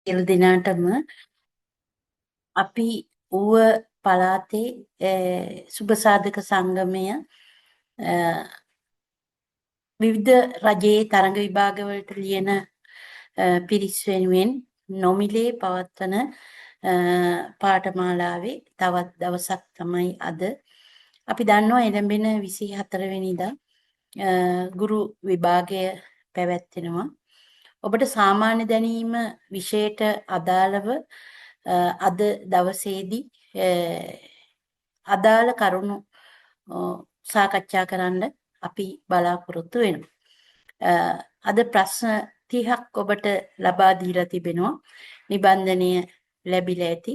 සියලු දෙනාටම අපි ඌව පළාතේ සුබසාධක සංගමය විවිධ රජයේ තරඟ විභාගවලට ලියන පිරිස් වෙනුවෙන් නොමිලේ පවත්වන පාඨමාලාවේ තවත් දවසක් තමයි අද. අපි දන්නවා එළඹෙන 24 වෙනිදා ගුරු විභාගය පැවැත්වෙනවා. ඔබට සාමාන්‍ය දැනීම විෂයට අදාළව අද දවසේදී අදාළ කරුණු සාකච්ඡා කරන්න අපි බලාපොරොත්තු වෙනවා. අද ප්‍රශ්න 30ක් ඔබට ලබා දීලා තිබෙනවා. නිබන්ධනය ලැබිලා ඇති.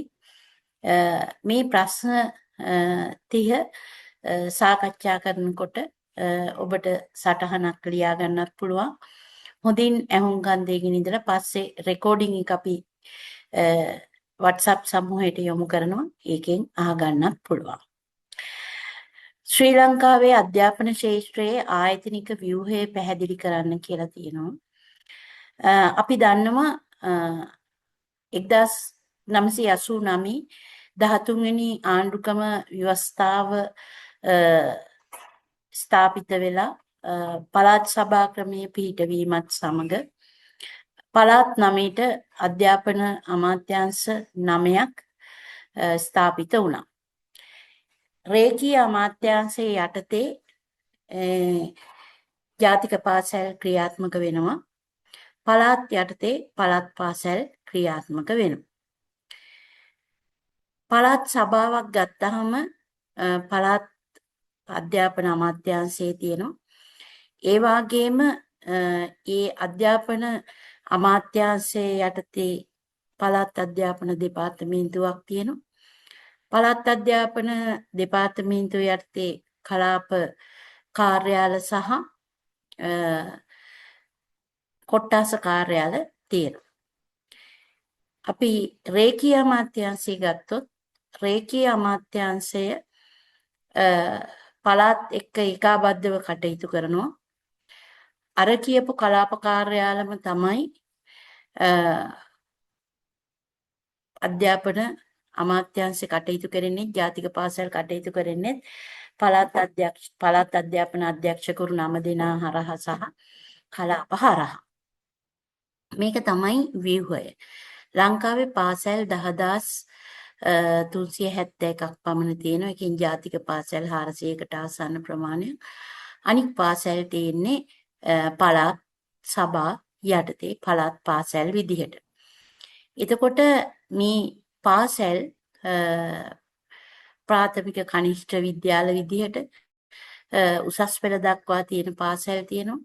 මේ ප්‍රශ්න 30 සාකච්ඡා කරනකොට ඔබට සටහනක් ලියා ගන්නත් පුළුවන්. හොඳින් ඇහුම්කන් දෙගෙන ඉඳලා පස්සේ රෙකෝඩින් එක අපි WhatsApp සමූහයට යොමු කරනවා. ඒකෙන් අහගන්නත් පුළුවන්. ශ්‍රී ලංකාවේ අධ්‍යාපන ශාස්ත්‍රයේ ආයතනික ව්‍යුහය පැහැදිලි කරන්න කියලා තියෙනවා. අපි දන්නවා 1989 13 වෙනි ආණ්ඩුක්‍රම ව්‍යවස්ථාව ස්ථාපිත වෙලා පළාත් සභා ක්‍රමයේ පිහිටවීමත් සමග පළාත් 9ට අධ්‍යාපන අමාත්‍යාංශ 9ක් ස්ථාපිත වුණා. රේඛීය අමාත්‍යාංශයේ යටතේ ජාතික පාසල් ක්‍රියාත්මක වෙනවා. පළාත් යටතේ පළාත් පාසල් ක්‍රියාත්මක වෙනවා. පළාත් සභාවක් ගත්තාම පළාත් අධ්‍යාපන අමාත්‍යාංශයේ තියෙනවා. ඒ වගේම ඒ අධ්‍යාපන අමාත්‍යාංශයේ යටතේ පළාත් අධ්‍යාපන දෙපාර්තමේන්තුවක් තියෙනවා. පළාත් අධ්‍යාපන දෙපාර්තමේන්තුව යටතේ කලාප කාර්යාල සහ කොට්ටාස කාර්යාල තියෙනවා. අපි රේඛීය අමාත්‍යාංශය ගත්තොත් රේඛීය අමාත්‍යාංශය පළාත් එක්ක ඒකාබද්ධව කටයුතු කරනවා. අර කියපු කලාප කාර්යාලම තමයි අධ්‍යාපන අමාත්‍යාංශ කටයුතු කරන්නේ ජාතික පාසල් කටයුතු කරන්නේ පළාත් අධ්‍යාපන අධ්‍යක්ෂකවරු 9 දෙනා හරහා සහ කලාප හරහා. මේක තමයි ව්‍යුහය. ලංකාවේ පාසල් 10371ක් පමණ තියෙනවා. එකකින් ජාතික පාසල් 400කට ආසන්න ප්‍රමාණයක්. අනික් පාසල් තියෙන්නේ පළාත් සභා යටතේ පළාත් පාසල් විදිහට. එතකොට මේ පාසල් ප්‍රාථමික කනිෂ්ඨ විද්‍යාල විදිහට උසස් පෙළ දක්වා තියෙන පාසල් තියෙනවා.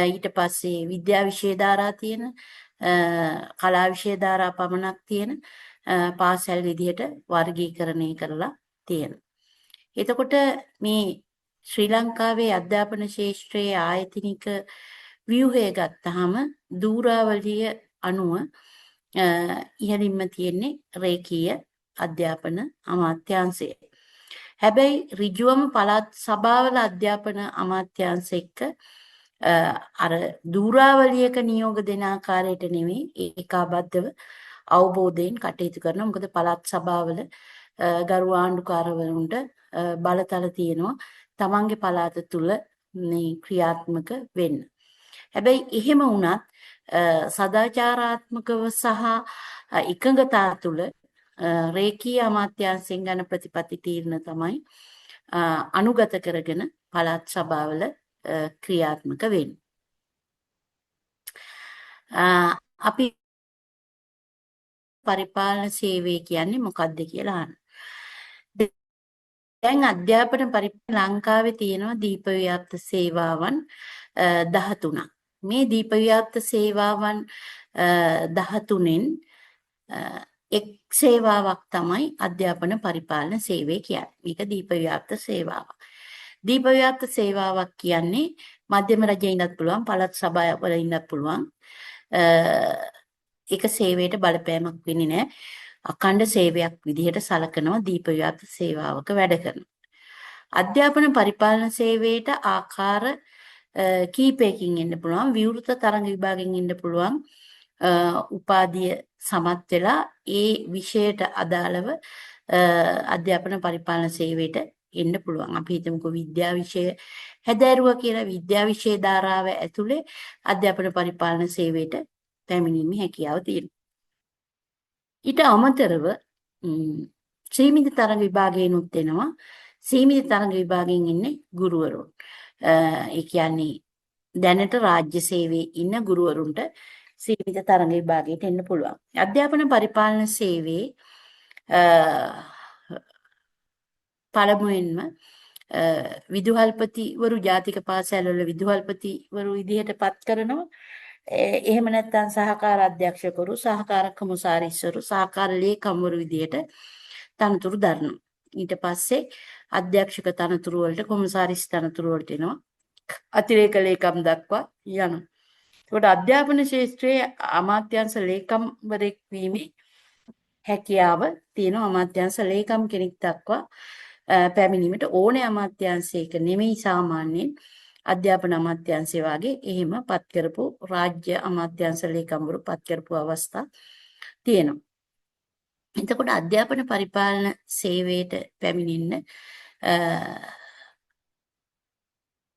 ඊට පස්සේ විද්‍යා විෂය ධාරා තියෙන කලා විෂය ධාරා පමණක් තියෙන පාසල් විදිහට වර්ගීකරණය කරලා තියෙනවා. එතකොට මේ ශ්‍රී ලංකාවේ අධ්‍යාපන ශාස්ත්‍රයේ ආයතනික ව්‍යුහය ගත්තාම දූරාවලිය අනුව ඉහළින්ම තියෙන්නේ රේඛීය අධ්‍යාපන අමාත්‍යාංශය. හැබැයි ඍජුවම පළාත් සභාවල අධ්‍යාපන අමාත්‍යාංශ එක්ක අර දූරාවලියක නියෝග දෙන ආකාරයට නෙවෙයි ඒකාබද්ධව අවබෝධයෙන් කටයුතු කරනවා. මොකද පළාත් සභාවල ගරු ආණ්ඩුකාරවරුන්ට බලතල තියෙනවා තමන්ගේ පළාත තුල මේ ක්‍රියාත්මක වෙන්න. හැබැයි එහෙම වුණත් සදාචාරාත්මකව සහ එකඟතා තුල රේඛීය අමාත්‍යාංශයෙන් ගන්න ප්‍රතිපත්ති තීරණ තමයි අනුගත කරගෙන පළාත් සභාවල ක්‍රියාත්මක වෙන්නේ. අපි පරිපාලන සේවය කියන්නේ මොකක්ද කියලා අහන්න. දැන් අධ්‍යාපන ලංකාවේ තියෙනවා දීප ව්‍යාප්ත සේවාවන් 13ක්. මේ දීප ව්‍යාප්ත සේවාවන් 13න් එක් සේවාවක් තමයි අධ්‍යාපන පරිපාලන සේවය කියන්නේ. මේක දීප ව්‍යාප්ත සේවාවක්. දීප ව්‍යාප්ත සේවාවක් කියන්නේ මධ්‍යම රජයේ ඉඳත් පුළුවන්, පළාත් සභාවල ඉඳත් පුළුවන්. ඒක සේවයට බලපෑමක් වෙන්නේ නැහැ. අඛණ්ඩ සේවයක් විදිහට සලකනවා දීප ව්‍යාප්ත සේවාවක වැඩ කරනවා. අධ්‍යාපන පරිපාලන සේවයට ආකාර කීපයකින් එන්න පුළුවන්. විවෘත තරඟ විභාගයෙන් එන්න පුළුවන්. උපාධිය සමත් වෙලා ඒ විෂයට අදාළව අධ්‍යාපන පරිපාලන සේවයට එන්න පුළුවන්. අපි හිතමුකෝ විද්‍යා විෂය හැදෑරුවා කියලා විද්‍යා විෂය ධාරාව ඇතුලේ අධ්‍යාපන පරිපාලන සේවයට පැමිණීමේ හැකියාව තියෙනවා. ඊට අමතරව සීමිත තරඟ විභාගයෙන්ුත් එනවා. සීමිත තරඟ විභාගයෙන් ඉන්නේ ගුරුවරුන්. ඒ කියන්නේ දැනට රාජ්‍ය සේවයේ ඉන්න ගුරුවරුන්ට සීමිත තරඟ විභාගයට එන්න පුළුවන්. අධ්‍යාපන පරිපාලන සේවයේ පළමුවෙන්ම විදුහල්පතිවරු ජාතික පාසල්වල විදුහල්පතිවරු විදිහට පත් කරනවා. එහෙම නැත්නම් සහකාර අධ්‍යක්ෂකවරු, සහකාර කොමසාරිස්වරු, සහකාර ලේකම්වරු විදිහට තනතුරු දරනවා. ඊට පස්සේ අධ්‍යක්ෂක තනතුරු වලට කොමසාරිස් තනතුරු වලට එනවා. අතිරේක ලේකම් දක්වා යනවා. ඒකට අධ්‍යාපන ශාස්ත්‍රයේ අමාත්‍යාංශ ලේකම්වරයෙක් වීමේ හැකියාව තියෙනවා. අමාත්‍යාංශ ලේකම් කෙනෙක් දක්වා පැමිණීමට ඕනේ අමාත්‍යාංශයක නෙමෙයි සාමාන්‍යයෙන් අධ්‍යාපන අමාත්‍යාංශය වගේ එහෙම පත් කරපු රාජ්‍ය අමාත්‍යාංශ ලේකම්වරු පත් කරපු අවස්ථා තියෙනවා. එතකොට අධ්‍යාපන පරිපාලන සේවයට පැමිණෙන්න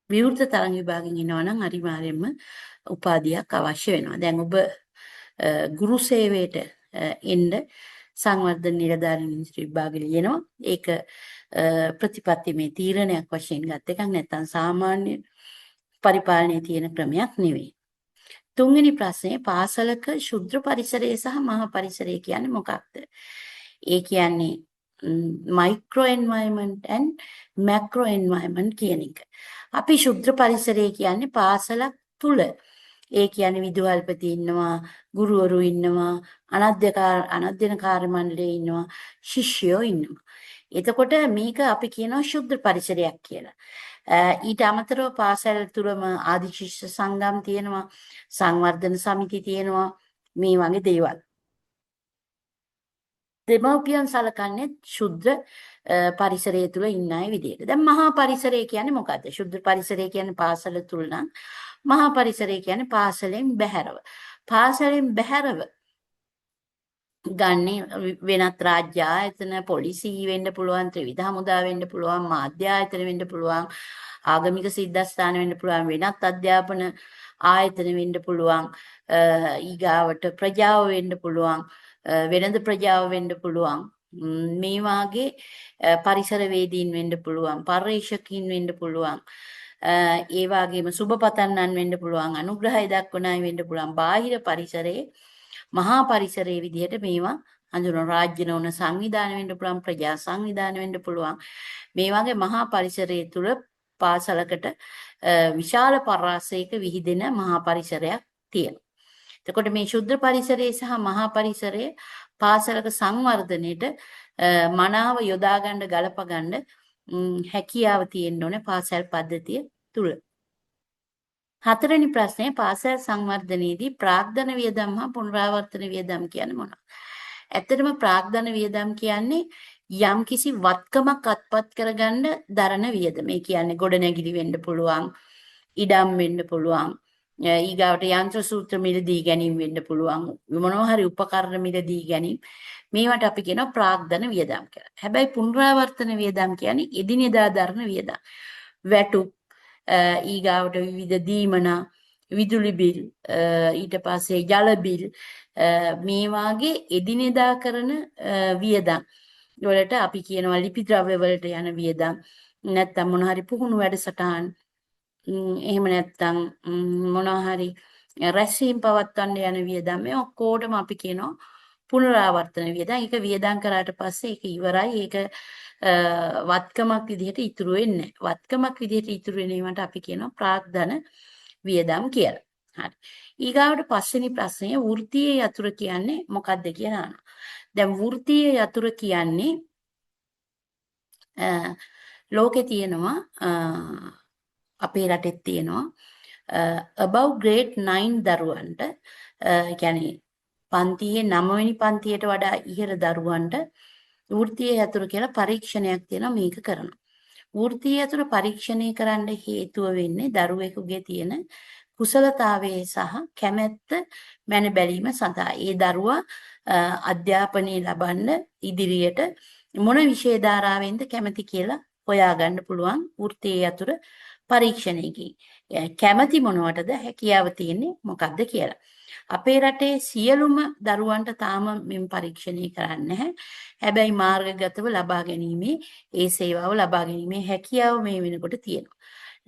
විවෘත තරඟ විභාගයෙන් එනවා නම් අනිවාර්යයෙන්ම උපාධියක් අවශ්‍ය වෙනවා. දැන් ඔබ ගුරු සේවයට එන්න සංවර්ධන නිලධාරීන් විභාගෙ ලියනවා. ඒක ප්‍රතිපත්තිමය තීරණයක් වශයෙන් ගත් එකක් නැත්නම් සාමාන්‍ය පරිපාලනයේ තියෙන ක්‍රමයක් නෙවෙයි. තුන්වෙනි ප්‍රශ්නේ පාසලක ශුද්‍ර පරිසරය සහ මහා පරිසරය කියන්නේ මොකක්ද? ඒ කියන්නේ micro environment and macro environment කියන එක. අපි ශුද්‍ර පරිසරය කියන්නේ පාසලක් තුල. ඒ කියන්නේ විදුහල්පති ඉන්නවා, ගුරුවරු ඉන්නවා, අනධ්‍යන කාර්ය මණ්ඩලයේ ඉන්නවා, ශිෂ්‍යයෝ ඉන්නවා. එතකොට මේක අපි කියනවා ශුද්‍ර පරිසරයක් කියලා. ඊට අමතරව පාසල් තුරම ආදි ශිෂ්‍ය සංගම් තියෙනවා, සංවර්ධන සමිති තියෙනවා, මේ වගේ දේවල්. දෙමව්පියන් සලකන්නේ ශුද්‍ර පරිසරය තුල ඉන්න අය විදියට. දැන් මහා පරිසරය කියන්නේ මොකද්ද? ශුද්‍ර පරිසරය කියන්නේ පාසල තුල නම් මහා පරිසරය කියන්නේ පාසලෙන් බැහැරව. පාසලෙන් බැහැරව ගන්නේ වෙනත් රාජ්‍ය ආයතන, පොලිසිය වෙන්න පුළුවන්, ත්‍රිවිධ හමුදා වෙන්න පුළුවන්, මාධ්‍ය ආයතන වෙන්න පුළුවන්, ආගමික සිද්ධාස්ථාන වෙන්න පුළුවන්, වෙනත් අධ්‍යාපන ආයතන වෙන්න පුළුවන්, ඊගාවට ප්‍රජාව වෙන්න පුළුවන්, වෙනද ප්‍රජාව වෙන්න පුළුවන්. මේ වාගේ පරිසරවේදීන් වෙන්න පුළුවන්, පර්යේෂකීන් වෙන්න පුළුවන්. ඒ වගේම සුබපතන්නන් වෙන්න පුළුවන්, අනුග්‍රහය දක්වන අය වෙන්න පුළුවන්. බාහිර පරිසරයේ මහා පරිසරයේ විදිහට මේවා හඳුනන රාජ්‍ය නොවන සංවිධාන වෙන්න පුළුවන්, ප්‍රජා සංවිධාන වෙන්න පුළුවන්. මේ වගේ මහා පරිසරයේ තුල පාසලකට විශාල පරාසයක විහිදෙන මහා පරිසරයක් තියෙනවා. එතකොට මේ ශුද්ධ පරිසරයේ සහ මහා පරිසරයේ පාසලක සංවර්ධනයේට මනාව යොදා ගන්න ගලප ගන්න හැකියාව තියෙන්න ඕනේ පාසල් පද්ධතිය තුල. හතරවෙනි ප්‍රශ්නය පාසල් සංවර්ධනයේදී ප්‍රාග්ධන වියදම් හා පුනරාවර්තන වියදම් කියන්නේ මොනවද? ඇත්තටම ප්‍රාග්ධන වියදම් කියන්නේ යම්කිසි වත්කමක් අත්පත් කරගන්න දරන වියදම. ඒ කියන්නේ ගොඩනැගිලි වෙන්න පුළුවන්, ඉඩම් වෙන්න පුළුවන්, ඊගාවට යන්ත්‍ර සූත්‍ර මිලදී ගැනීම වෙන්න පුළුවන්, මොනවා හරි උපකරණ මිලදී ගැනීම. මේවට අපි කියනවා ප්‍රාග්ධන වියදම් කියලා. හැබැයි පුනරාවර්තන වියදම් කියන්නේ එදිනෙදා දරන වියදම්. වැටුප්, ඊගාවට විවිධ දීමනා, විදුලි බිල්, ඊට පස්සේ ජල බිල්, මේ වාගේ එදිනෙදා කරන වියදම් වලට අපි කියනවා ලිපි ද්‍රව්‍ය වලට යන වියදම්. නැත්නම් මොන හරි පුහුණු වැඩසටහන්, එහෙම නැත්නම් මොනවා හරි රැස්වීම් පවත්වන්න යන වියදම්. මේ ඔක්කොටම අපි කියනවා පුනරාවර්තන වියදම්. ඒක වියදම් කරාට පස්සේ ඒක ඉවරයි. ඒක වත්කමක් විදිහට ඉතුරු වෙන්නේ නැහැ. වත්කමක් විදිහට ඉතුරු වෙන ඒවාට අපි කියනවා ප්‍රාග්ධන වියදම් කියලා. හරි. ඊගාවට පස්වෙනි ප්‍රශ්නය වෘත්තීය යතුරු කියන්නේ මොකක්ද කියලා අහනවා. දැන් වෘත්තීය යතුරු කියන්නේ ලෝකේ තියෙනවා අපේ රටෙත් තියෙනවා above grade 9 දරුවන්ට කියන්නේ පන්තියේ 9 වෙනි පන්තියට වඩා ඉහළ දරුවන්ට වෘත්තීය යතුරු කියලා පරීක්ෂණයක් තියෙනවා මේක කරනවා. වෘත්තීය යතුරු පරීක්ෂණය කරන්න හේතුව වෙන්නේ දරුවෙකුගේ තියෙන කුසලතාවයේ සහ කැමැත්ත මැන බැලීම සඳහා ඒ දරුවා අධ්‍යාපනය ලබන්න ඉදිරියට මොන විෂය ධාරාවෙන්ද කැමති කියලා හොයාගන්න පුළුවන් වෘත්තීය යතුර පරීක්ෂණයකින්. කැමති මොනවටද හැකියාව තියෙන්නේ මොකක්ද කියලා. අපේ රටේ සියලුම දරුවන්ට තාම මෙම පරීක්ෂණය කරන්නේ නැහැ. හැබැයි මාර්ගගතව ලබා ගැනීමේ ඒ සේවාව ලබා ගැනීමේ හැකියාව මේ වෙනකොට තියෙනවා.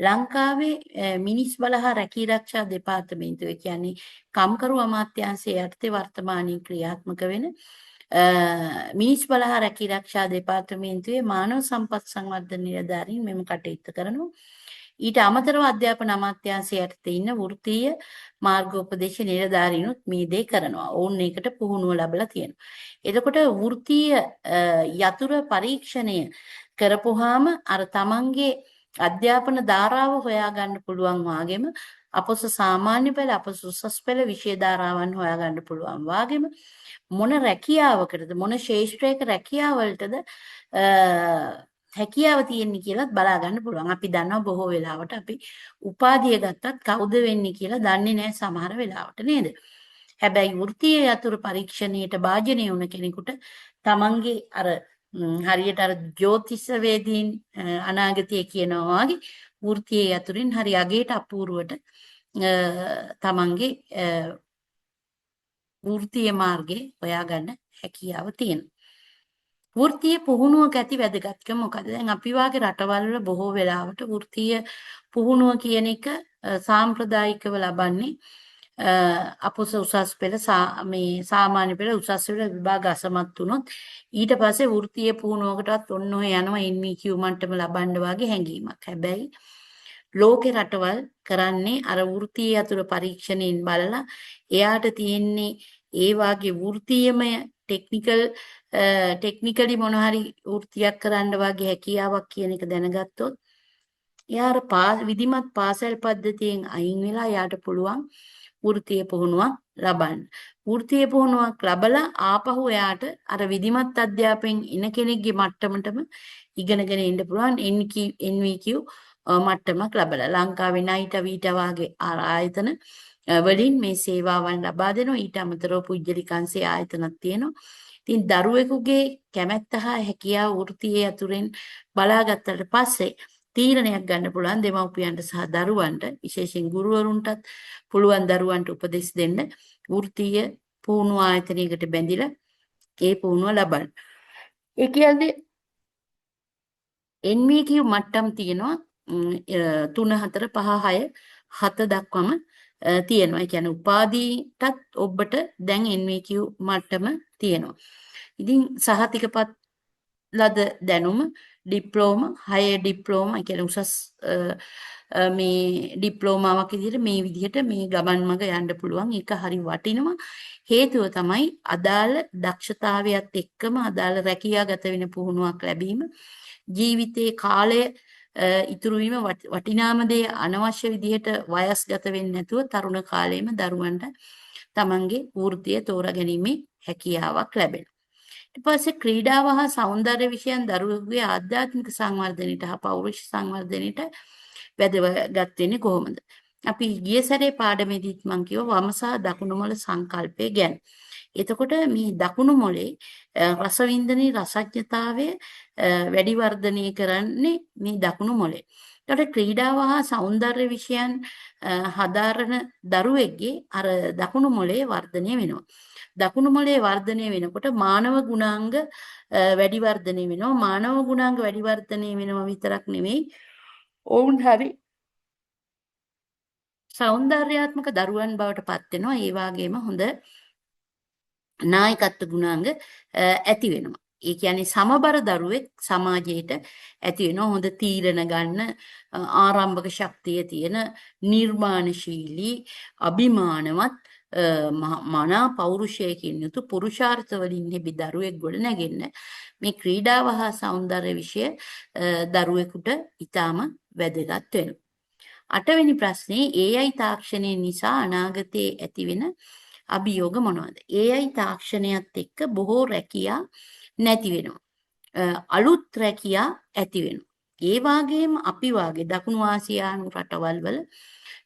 ලංකාවේ මිනිස් බල හා රැකී රක්ෂා දෙපාර්තමේන්තුව කියන්නේ කම්කරු අමාත්‍යාංශයේ යටතේ වර්තමානයේ ක්‍රියාත්මක වෙන මිනිස් බල හා රැකී රක්ෂා දෙපාර්තමේන්තුවේ මානව සම්පත් සංවර්ධන නිලධාරීන් මෙම කටයුත්ත කරනවා. ඊට අමතරව අධ්‍යාපන අමාත්‍යාංශය යටතේ ඉන්න වෘත්තීය මාර්ගෝපදේශ නිලධාරීනුත් මේ දේ කරනවා. ඔවුන් ඒකට පුහුණුව ලැබලා තියෙනවා. එතකොට වෘත්තීය යතුරු පරීක්ෂණය කරපුවාම අර තමන්ගේ අධ්‍යාපන ධාරාව හොයාගන්න පුළුවන් වාගෙම අපොස සාමාන්‍ය පෙළ අපොස උසස් පෙළ විෂය ධාරාවන් හොයාගන්න පුළුවන් වාගෙම මොන රැකියාවකටද මොන ශේෂ්ත්‍රයක රැකියාවලටද හැකියාව තියෙන්නේ කියලාත් බලා ගන්න පුළුවන්. අපි දන්නවා බොහෝ වෙලාවට අපි උපාධිය ගත්තත් කවුද වෙන්නේ කියලා දන්නේ නැහැ සමහර වෙලාවට නේද? හැබැයි වෘත්තීය යතුරු පරීක්ෂණයට භාජනය වුණ කෙනෙකුට තමන්ගේ අර හරියට අර ජ්‍යොතිෂවේදීන් අනාගතය කියනවා වගේ වෘත්තීය යතුරින් හරි අගේට අපූර්වට තමන්ගේ වෘත්තීය මාර්ගේ හොයාගන්න හැකියාව තියෙනවා. වෘත්තීය පුහුණුවක ඇති වැදගත්කම මොකද? දැන් අපි වාගේ රටවල් වල බොහෝ වෙලාවට වෘත්තීය පුහුණුව කියන එක සාම්ප්‍රදායිකව ලබන්නේ අපොස උසස් පෙළ මේ සාමාන්‍ය පෙළ උසස් පෙළ විභාග අසමත් වුණොත් ඊට පස්සේ වෘත්තීය පුහුණුවකටවත් ඔන්න ඔය යනවා NVQ මට්ටම ලබන්න වගේ හැඟීමක්. හැබැයි ලෝකේ රටවල් කරන්නේ අර වෘත්තීය යතුරු පරීක්ෂණයෙන් බලලා එයාට තියෙන්නේ ඒ වාගේ වෘත්තීයමය ටෙක්නිකලි මොන හරි වෘත්තියක් කරන්න වගේ හැකියාවක් කියන එක දැනගත්තොත් එයාට විධිමත් පාසල් පද්ධතියෙන් අයින් වෙලා එයාට පුළුවන් වෘත්තීය පුහුණුවක් ලබන්න. වෘත්තීය පුහුණුවක් ලබලා ආපහු එයාට අර විධිමත් අධ්‍යාපනයෙන් එන කෙනෙක්ගේ මට්ටමටම ඉගෙනගෙන ඉන්න පුළුවන් NVQ මට්ටමක් ලබලා. ලංකාවේ නයිට වීට වාගේ ආයතන වලින් මේ සේවාවන් ලබා දෙනවා. ඊට අමතරව පුජ්‍යලිකංශයේ ආයතනක් තියෙනවා. ඉතින් දරුවෙකුගේ කැමැත්ත හා හැකියාව වෘත්තීය යතුරෙන් බලාගත්තට පස්සේ තීරණයක් ගන්න පුළුවන් දෙමව්පියන්ට සහ දරුවන්ට විශේෂයෙන් ගුරුවරුන්ටත් පුළුවන් දරුවන්ට උපදෙස් දෙන්න වෘත්තීය පුහුණුව ආයතනයකට බැඳිලා ඒ පුහුණුව ලබන්න. ඒ කියන්නේ NVQ මට්ටම් තියෙනවා 3 4 5 6 7 දක්වාම තියෙනවා. ඒ කියන්නේ උපාධියටත් ඔබට දැන් NVQ මට්ටම තියෙනවා. ඉතින් සහතිකපත් ලද දැනුම ඩිප්ලෝමා 6 ඩිප්ලෝමා කියන්නේ උසස් මේ ඩිප්ලෝමාවක් විදිහට මේ විදිහට මේ ගමන් මඟ යන්න පුළුවන්. ඒක හරි වටිනවා. හේතුව තමයි අදාළ දක්ෂතාවයත් එක්කම අදාළ රැකියාගත වෙන පුහුණුවක් ලැබීම. ජීවිතයේ කාලය ඉතුරු වීම වටිනාම දේ අනවශ්‍ය විදිහට වයස්ගත වෙන්නේ නැතුව තරුණ කාලයේම දරුවන්ට තමන්ගේ වෘත්තිය තෝරාගැනීමේ හැකියාවක් ලැබෙනවා. ඊට පස්සේ ක්‍රීඩාව හා සෞන්දර්ය විෂයන් දරුවෙකුගේ ආධ්‍යාත්මික සංවර්ධනයට හා පෞරුෂ සංවර්ධනයට වැදගත් වෙන්නේ කොහොමද? අපි ගිය සැරේ පාඩමේදීත් මම කිව්වා වම සහ දකුණු මොළ සංකල්පය ගැන. එතකොට මේ දකුණු මොළේ රසවින්දනයේ රසඥතාවය වැඩි වර්ධනය කරන්නේ මේ දකුණු මොළේ. ඒකට ක්‍රීඩාව හා සෞන්දර්ය විෂයන් හදාරන දරුවෙක්ගේ අර දකුණු මොළේ වර්ධනය වෙනවා. දකුණු මොළේ වර්ධනය වෙනකොට මානව ගුණාංග වැඩි වර්ධනය වෙනවා. මානව ගුණාංග වැඩි වර්ධනය වෙනවා විතරක් නෙමෙයි ඔවුන් හරි සෞන්දර්යාත්මක දරුවන් බවට පත් වෙනවා. ඒ වගේම හොඳ නායකත්ව ගුණාංග ඇති වෙනවා. ඒ කියන්නේ සමබර දරුවෙක් සමාජයට ඇති වෙනවා. හොඳ තීරණ ගන්න ආරම්භක ශක්තිය තියෙන නිර්මාණශීලී අභිමානවත් මනා පෞරුෂයකින් යුතු පුරුෂාර්ථ වලින් හිබි දරුවෙක් ගොඩ නැගෙන්න මේ ක්‍රීඩාව හා සෞන්දර්ය විෂය දරුවෙකුට ඊටාම වැදගත් වෙනවා. 8 වෙනි ප්‍රශ්නේ AI තාක්ෂණය නිසා අනාගතයේ ඇතිවෙන අභියෝග මොනවද? AI තාක්ෂණයත් එක්ක බොහෝ රැකියා නැති වෙනවා. අලුත් රැකියා ඇති වෙනවා. ඒ වගේම අපි වාගේ දකුණු ආසියානු රටවල් වල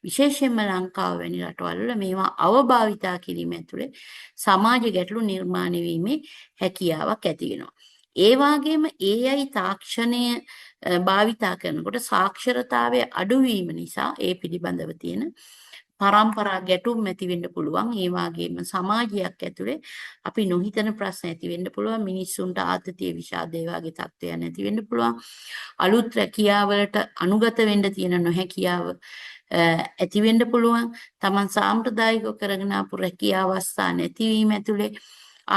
විශේෂයෙන්ම ලංකාව වැනි රටවල් වල මේවා අවභාවිතා කිරීම ඇතුළේ සමාජ ගැටලු නිර්මාණය වීමේ හැකියාවක් ඇති වෙනවා. ඒ වගේම AI තාක්ෂණය භාවිතා කරනකොට සාක්ෂරතාවයේ අඩුවීම නිසා ඒ පිළිබඳව තියෙන පරම්පරා ගැටුම් ඇති වෙන්න පුළුවන්. ඒ වගේම සමාජයක් ඇතුලේ අපි නොහිතන ප්‍රශ්න ඇති වෙන්න පුළුවන්. මිනිස්සුන්ට ආතතිය විෂාදේ වගේ තත්ත්වයන් ඇති වෙන්න පුළුවන්. අලුත් රැකියාවලට අනුගත වෙන්න තියෙන නොහැකියාව ඇති වෙන්න පුළුවන්. Taman සාම්ප්‍රදායිකව කරගෙන ආපු රැකියා අවස්ථා නැතිවීම ඇතුලේ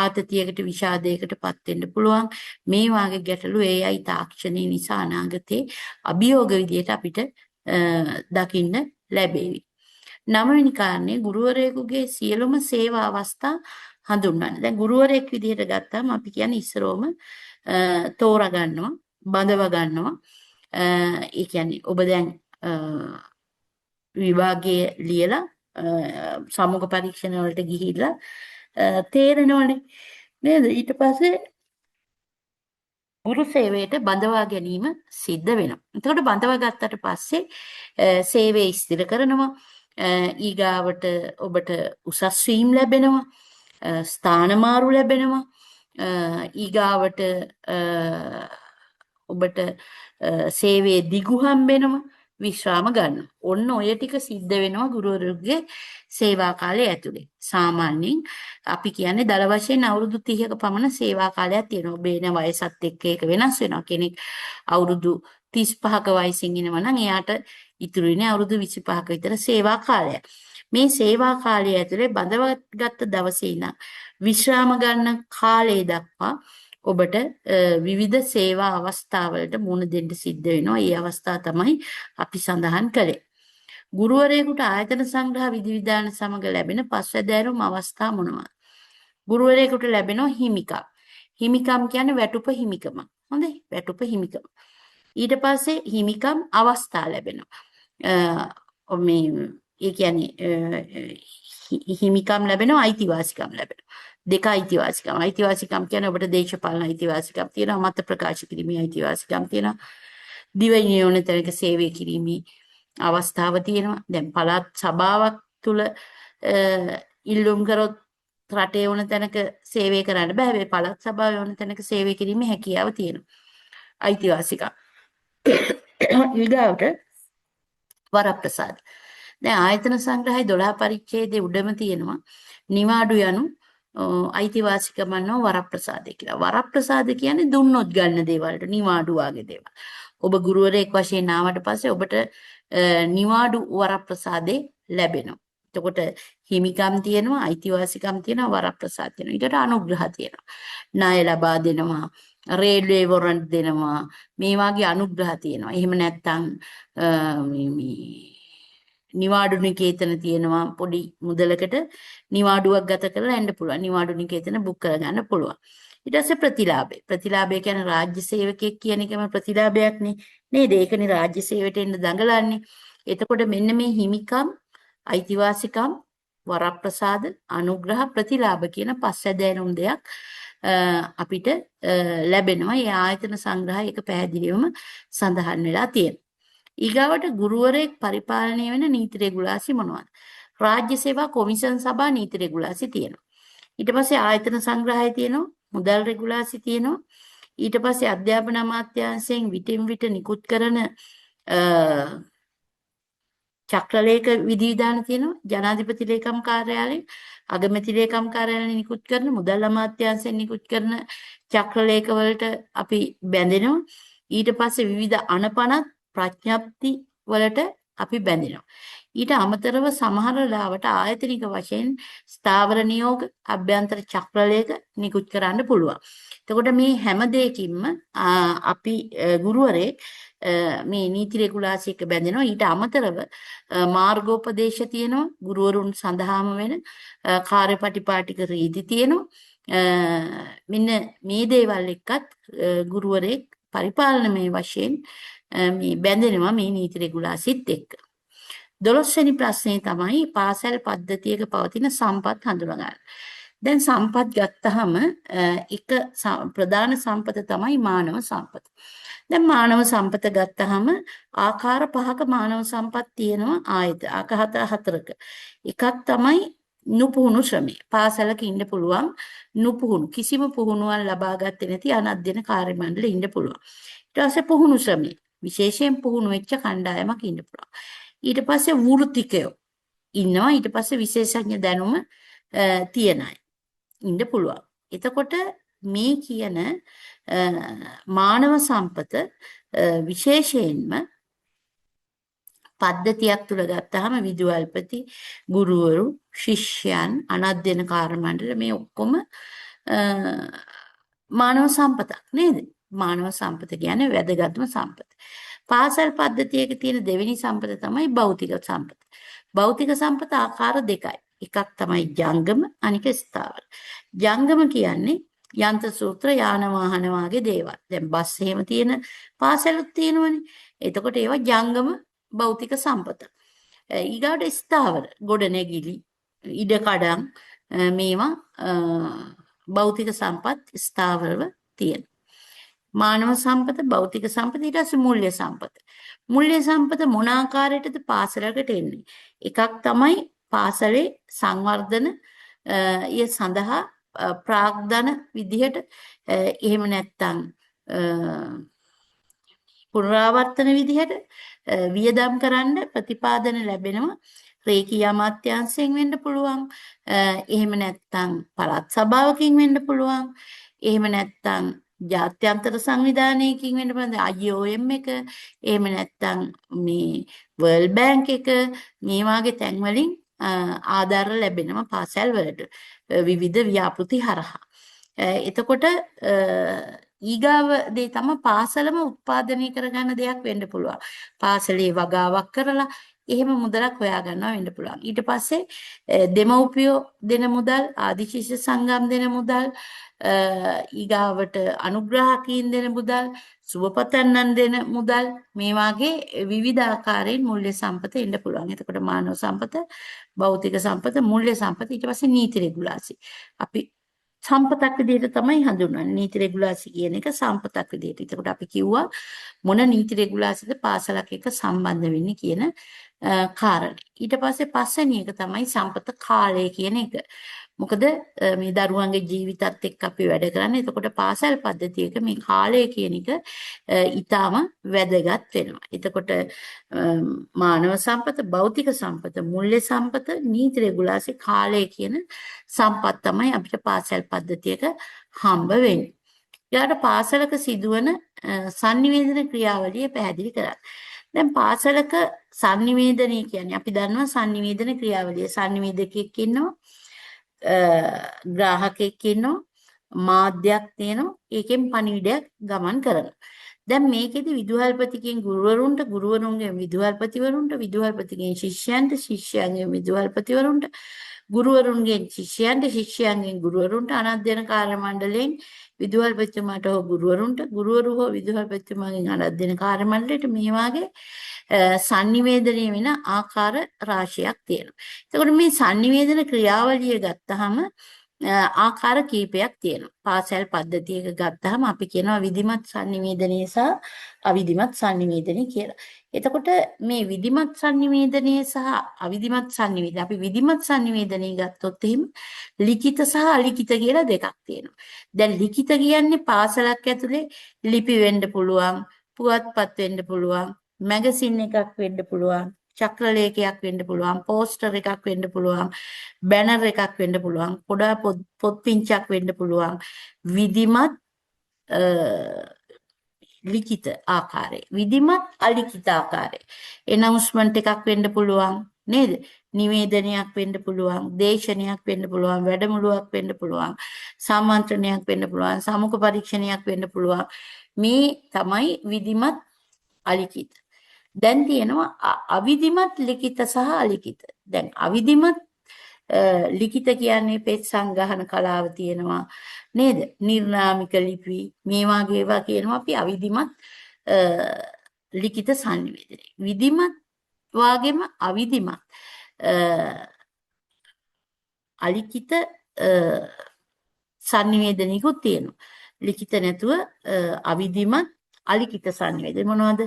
ආතතියකට විෂාදයකට පත් වෙන්න පුළුවන්. මේ වාගේ ගැටලු AI තාක්ෂණය නිසා අනාගතේ අභියෝග විදියට අපිට දකින්න ලැබේවි. 9 වෙනි කාරණේ ගුරුවරයෙකුගේ සියලුම සේවා අවස්ථා හඳුන්වන්න. දැන් ගුරුවරයෙක් විදිහට ගත්තාම අපි කියන්නේ ඉස්සරෝම තෝරා ගන්නවා, බඳව ගන්නවා. ඒ කියන්නේ ඔබ දැන් විභාගයේ ලියලා සමුග පරීක්ෂණ වලට ගිහිල්ලා තේරෙනවනේ නේද? ඊට පස්සේ ගුරු සේවයට බඳවා ගැනීම සිද්ධ වෙනවා. එතකොට බඳවා ගත්තට පස්සේ සේවය ස්ථිර කරනවා. ඊගාවට ඔබට උසස් වීම් ලැබෙනවා. ස්ථානමාරු ලැබෙනවා. ඊගාවට ඔබට සේවයේ දිගු හම්බෙනවා. විශ්‍රාම ගන්නවා. ඔන්න ඔය ටික සිද්ධ වෙනවා ගුරුවරුගේ සේවා කාලය ඇතුලේ. සාමාන්‍යයෙන් අපි කියන්නේ දල වශයෙන් අවුරුදු 30ක පමණ සේවා කාලයක් තියෙනවා. ඔබේ න වයසත් එක්ක ඒක වෙනස් වෙනවා. කෙනෙක් අවුරුදු 35ක වයසින් ඉනවා නම් එයාට ඉතුරු වෙන්නේ අවුරුදු 25ක විතර සේවා කාලයක්. මේ සේවා කාලය ඇතුලේ බඳවාගත් දවසේ ඉඳන් විශ්‍රාම ගන්න කාලය දක්වා ඔබට විවිධ සේවා අවස්ථාවලට මුහුණ දෙන්න සිද්ධ වෙනවා. ඒ අවස්ථා තමයි අපි සඳහන් කළේ. ගුරුවරයෙකුට ආයතන සංග්‍රහ විධිවිධාන සමග ලැබෙන පස්වැදෑරුම් අවස්ථා මොනවාද? ගුරුවරයෙකුට ලැබෙනවා හිමිකම්. හිමිකම් කියන්නේ වැටුප හිමිකම. හොඳයි. වැටුප හිමිකම. ඊට පස්සේ හිමිකම් අවස්ථා ලැබෙනවා. මේ ඒ කියන්නේ හිමිකම් ලැබෙනවා, අයිතිවාසිකම් ලැබෙනවා. දෙක අයිතිවාසිකම්. අයිතිවාසිකම් කියන්නේ ඔබට දේශපාලන අයිතිවාසිකම් තියෙනවා, මත ප්‍රකාශ කිරීමේ අයිතිවාසිකම් තියෙනවා. දිවයිනේ ඕන තැනක සේවය කිරීමේ අවස්ථාව තියෙනවා. දැන් පළාත් සභාවක් තුල ඉල්ලුම් කරොත් රටේ ඕන තැනක සේවය කරන්න බෑ. හැබැයි පළාත් සභාවේ ඕන තැනක සේවය කිරීමේ හැකියාව තියෙනවා. අයිතිවාසිකම්. ඊගාවට වරප්‍රසාද. දැන් ආයතන සංග්‍රහය 12 පරිච්ඡේදයේ උඩම තියෙනවා නිවාඩු යනු අයිතිවාසිකම් නෝ වරප්‍රසාදය කියලා. වරප්‍රසාද කියන්නේ දුන්නොත් ගන්න දේවල්ට නිවාඩු වගේ දේවල්. ඔබ ගුරුවරයෙක් වශයෙන් ආවට පස්සේ ඔබට නිවාඩු වරප්‍රසාදේ ලැබෙනවා. එතකොට හිමිකම් තියෙනවා, අයිතිවාසිකම් තියෙනවා, වරප්‍රසාද තියෙනවා. ඊට අනුග්‍රහ තියෙනවා. ණය ලබා දෙනවා, රේල්වේ වොරන්ට් දෙනවා. මේ වගේ අනුග්‍රහ තියෙනවා. එහෙම නැත්නම් නිවාඩු නිකේතන තියෙනවා, පොඩි මුදලකට නිවාඩුවක් ගත කරලා යන්න පුළුවන්. නිවාඩු නිකේතන බුක් කරගන්න පුළුවන්. ඊට පස්සේ ප්‍රතිලාභය. ප්‍රතිලාභය කියන්නේ රාජ්‍ය සේවකයෙක් කියන එකම ප්‍රතිලාභයක්නේ නේද? ඒකනේ රාජ්‍ය සේවයට එන්න දඟලන්නේ. එතකොට මෙන්න මේ හිමිකම්, අයිතිවාසිකම්, වරප්‍රසාද, අනුග්‍රහ, ප්‍රතිලාභ කියන පස්වැදෑරුම් දෙයක් අපිට ලැබෙනවා. ඒ ආයතන සංග්‍රහය එක පැහැදිලිවම සඳහන් වෙලා තියෙනවා. ඊගාවට ගුරුවරයෙක් පරිපාලනය වෙන නීති රෙගුලාසි මොනවද? රාජ්‍ය සේවා කොමිෂන් සභා නීති රෙගුලාසි තියෙනවා. ඊට පස්සේ ආයතන සංග්‍රහය තියෙනවා, මුදල් රෙගුලාසි තියෙනවා. ඊට පස්සේ අධ්‍යාපන අමාත්‍යාංශයෙන් විටින් විට නිකුත් කරන චක්‍රලේඛ විධිවිධාන තියෙනවා. ජනාධිපති ලේකම් කාර්යාලයෙන්, අගමැති ලේකම් කාර්යාලයෙන් නිකුත් කරන, මුදල් අමාත්‍යාංශයෙන් නිකුත් කරන චක්‍රලේඛ වලට අපි බැඳෙනවා. ඊට පස්සේ විවිධ අනපනත් ප්‍රඥප්ති වලට අපි බැඳෙනවා. ඊට අමතරව සමහර ලාවට ආයතනික වශයෙන් ස්ථාවර නියෝග, අභ්‍යන්තර චක්‍රලේඛ නිකුත් කරන්න පුළුවන්. එතකොට මේ හැම දෙයකින්ම අපි ගුරුවරයෙක් මේ නීති රෙගුලාසි එක බැඳෙනවා. ඊට අමතරව මාර්ගෝපදේශ තියෙනවා. ගුරුවරුන් සඳහාම වෙන කාර්යපටිපාටික රීති තියෙනවා. මෙන්න මේ දේවල් එක්කත් ගුරුවරයෙක් පරිපාලනමය වශයෙන් මේ බැඳෙනවා මේ නීති රෙගුලාසිත් එක්ක. 12 වෙනි ප්‍රශ්නේ තමයි පාසල් පද්ධතියක පවතින සම්පත් හඳුනා ගන්න. දැන් සම්පත් ගත්තහම එක ප්‍රධාන සම්පත තමයි මානව සම්පත. දැන් මානව සම්පත ගත්තහම ආකාර පහක මානව සම්පත් තියෙනවා ආකාර හතරක. එකක් තමයි නුපුහුණු ශ්‍රමය. පාසලක ඉන්න පුළුවන් නුපුහුණු කිසිම පුහුණුවක් ලබා ගත්තේ නැති අනධ්‍යයන කාර්ය මණ්ඩලෙ ඉන්න පුළුවන්. ඊට පස්සේ පුහුණු ශ්‍රමය. විශේෂයෙන් පුහුණු වෙච්ච කණ්ඩායමක් ඉන්න පුළුවන්. ඊට පස්සේ වෘත්තිකයෝ ඉන්නවා. ඊට පස්සේ විශේෂඥ දැනුම තියන අය ඉන්න පුළුවන්. එතකොට මේ කියන මානව සම්පත විශේෂයෙන්ම පද්ධතියක් තුල ගත්තාම විදුහල්පති, ගුරුවරු, ශිෂ්‍යයන්, අනධ්‍යයන කාර්ය මණ්ඩල මේ ඔක්කොම මානව සම්පතක් නේද? මානව සම්පත කියන්නේ වැදගත්ම සම්පත. පාසල් පද්ධතියක තියෙන දෙවෙනි සම්පත තමයි භෞතික සම්පත. භෞතික සම්පත ආකාර දෙකයි. එකක් තමයි ජංගම, අනික ස්ථාවර. ජංගම කියන්නේ යන්ත්‍ර සූත්‍ර යාන වාහන වගේ දේවල්. දැන් බස් එහෙම තියෙන පාසලුත් තියෙනවනේ. එතකොට ඒවා ජංගම භෞතික සම්පත. ඊගාට ස්ථාවර ගොඩනැගිලි, ඉඩකඩම් මේවා භෞතික සම්පත් ස්ථාවරව තියෙන. මානව සම්පත, භෞතික සම්පත, ඊට පස්සේ මූල්‍ය සම්පත. මූල්‍ය සම්පත මොන ආකාරයටද පාසලකට එන්නේ? එකක් තමයි පාසලේ සංවර්ධන ය සඳහා ප්‍රාග්ධන විදිහට එහෙම නැත්නම් පුනරාවර්තන විදිහට වියදම් කරන්න ප්‍රතිපාදන ලැබෙනවා. රේකී අමාත්‍යාංශයෙන් වෙන්න පුළුවන්. එහෙම නැත්නම් පළාත් සභාවකින් වෙන්න පුළුවන්. එහෙම නැත්නම් ජාත්‍යන්තර සංවිධානයකින් වෙන්න පුළුවන්. IOM එක, එහෙම නැත්නම් මේ වර්ල්ඩ් බැංක් එක මේ වාගේ තැන් වලින් ආධාර ලැබෙනවා පාසල් වලට විවිධ ව්‍යාපෘති හරහා. එතකොට ඊගාව දේ තමයි පාසලම උත්පාදනය කරගන්න දෙයක් වෙන්න පුළුවන්. පාසලේ වගාවක් කරලා එහෙම මුදලක් හොයා ගන්නවා වෙන්න පුළුවන්. ඊට පස්සේ දෙමව්පියෝ දෙන මුදල්, ආදිශිෂ්‍ය සංගම් දෙන මුදල්, ඊගාවට අනුග්‍රාහකීන් දෙන මුදල්, සුබපතන්නන් දෙන මුදල් මේ වාගේ විවිධ ආකාරයෙන් මූල්‍ය සම්පත එන්න පුළුවන්. එතකොට මානව සම්පත, භෞතික සම්පත, මූල්‍ය සම්පත, ඊට පස්සේ නීති රෙගුලාසි. අපි සම්පතක් විදිහට තමයි හඳුන්වන්නේ. නීති රෙගුලාසි කියන එක සම්පතක් විදිහට. එතකොට අපි කිව්වා මොන නීති රෙගුලාසිද පාසලක් එක්ක සම්බන්ධ වෙන්නේ කියන කාරණේ. ඊට පස්සේ පස්වෙනි එක තමයි සම්පත කාලය කියන එක. මොකද මේ දරුවන්ගේ ජීවිතත් එක්ක අපි වැඩ කරන්නේ. එතකොට පාසල් පද්ධතියක මේ කාලය කියන එක ඊටාම වැදගත් වෙනවා. එතකොට මානව සම්පත, භෞතික සම්පත, මූල්‍ය සම්පත, නීති රෙගුලාසි, කාලය කියන සම්පත් තමයි අපිට පාසල් පද්ධතියක හම්බ වෙන්නේ. ඊට පාසලක සිදුවන sannivedana ක්‍රියාවලිය පැහැදිලි කරන්න. දැන් පාසලක sannivedana කියන්නේ අපි දන්නවා sannivedana ක්‍රියාවලිය. sannivedakෙක් ඉන්නවා, ග්‍රාහකෙක් ඉන්නවා, මාධ්‍යයක් තියෙනවා, ඒකෙන් පණිවිඩයක් ගමන් කරනවා. දැන් මේකෙදි විදුහල්පතිගෙන් ගුරුවරුන්ට, ගුරුවරුන්ගෙන් විදුහල්පතිවරුන්ට, විදුහල්පතිගෙන් ශිෂ්‍යයන්ට, ශිෂ්‍යයන්ගෙන් විදුහල්පතිවරුන්ට, ගුරුවරුන්ගෙන් ශිෂ්‍යයන්ට, ශිෂ්‍යයන්ගෙන් ගුරුවරුන්ට, අනධ්‍යයන කාර්ය මණ්ඩලයෙන් විදුහල්පතිතුමාට හෝ ගුරුවරුන්ට, ගුරුවරු හෝ විදුහල්පතිතුමාගෙන් අනධ්‍යයන කාර්ය මණ්ඩලයට මේ වාගේ sannivedanaya වෙන ආකාර රාශියක් තියෙනවා. එතකොට මේ sannivedana ක්‍රියාවලිය ගත්තාම ආකාර කීපයක් තියෙනවා. පාසල් පද්ධතියක ගත්තාම අපි කියනවා විධිමත් sannivedanaya සහ අවිධිමත් sannivedanaya කියලා. එතකොට මේ විධිමත් sannivedanaya සහ අවිධිමත් sannivedanaya අපි විධිමත් sannivedanaya ගත්තොත් එහෙම ලිඛිත සහ අලිඛිත කියලා දෙකක් තියෙනවා. දැන් ලිඛිත කියන්නේ පාසලක් ඇතුලේ ලිපි වෙන්න පුළුවන්, පුවත්පත් වෙන්න පුළුවන්, මැගසින් එකක් වෙන්න පුළුවන්, චක්‍රලේඛයක් වෙන්න පුළුවන්, පෝස්ටර් එකක් වෙන්න පුළුවන්, බැනර් එකක් වෙන්න පුළුවන්, පොඩා පොත් පිංචක් වෙන්න පුළුවන්. විධිමත් ලිඛිත ආකාරයේ, විධිමත් අලිඛිත ආකාරයේ එනවුස්මන්ට් එකක් වෙන්න පුළුවන් නේද? නිවේදනයක් වෙන්න පුළුවන්, දේශනයක් වෙන්න පුළුවන්, වැඩමුළුවක් වෙන්න පුළුවන්, සාමන්ත්‍රණයක් වෙන්න පුළුවන්, සමුඛ පරීක්ෂණයක් වෙන්න පුළුවන්. මේ තමයි විධිමත් අලිඛිත. දැන් තියෙනවා අවිධිමත් ලිඛිත සහ අලිඛිත. දැන් අවිධිමත් ලිඛිත කියන්නේ පෙත් සංගහන කලාව තියෙනවා නේද? නිර්නාමික ලිපි මේ වගේ ඒවා කියනවා අපි අවිධිමත් ලිඛිත sannivedana. විධිමත් වාගේම අවිධිමත් අලිඛිත sannivedanaයකුත් තියෙනවා. ලිඛිත නැතුව අවිධිමත් අලිඛිත sannivedana මොනවද?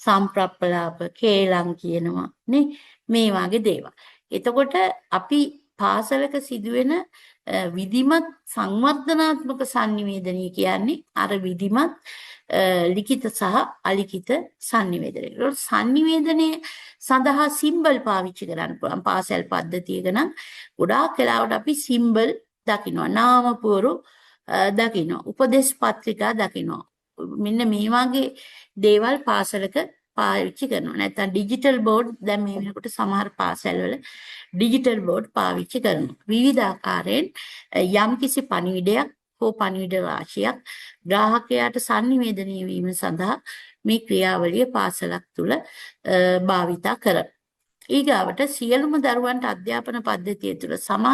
සම්ප්‍රප්පලාප, කේලම් කියනවා නේ. මේ වගේ දේවල්. එතකොට අපි පාසලක සිදුවෙන විධිමත් සංවර්ධනාත්මක sannivedana කියන්නේ අර විධිමත් ලිඛිත සහ අලිඛිත sannivedana. ඒකට sannivedanaye සඳහා සිම්බල් පාවිච්චි කරන්න පුළුවන්. පාසල් පද්ධතියක නම් ගොඩාක් වෙලාවට අපි සිම්බල් දකිනවා. නාම පුවරු දකිනවා. උපදේශ පත්‍රිකා දකිනවා. මෙන්න මේ වගේ දේවල් පාසලක පාවිච්චි කරනවා. නැත්නම් ඩිජිටල් බෝඩ් දැන් මේ වෙනකොට සමහර පාසල්වල ඩිජිටල් බෝඩ් පාවිච්චි කරනවා. විවිධ ආකාරයෙන් යම්කිසි පණිවිඩයක් හෝ පණිවිඩ රාශියක් ග්‍රාහකයාට sannivedanaya වීම සඳහා මේ ක්‍රියාවලිය පාසලක් තුල භාවිතා කරනවා. ඊගාවට සියලුම දරුවන්ට අධ්‍යාපන පද්ධතිය තුළ සම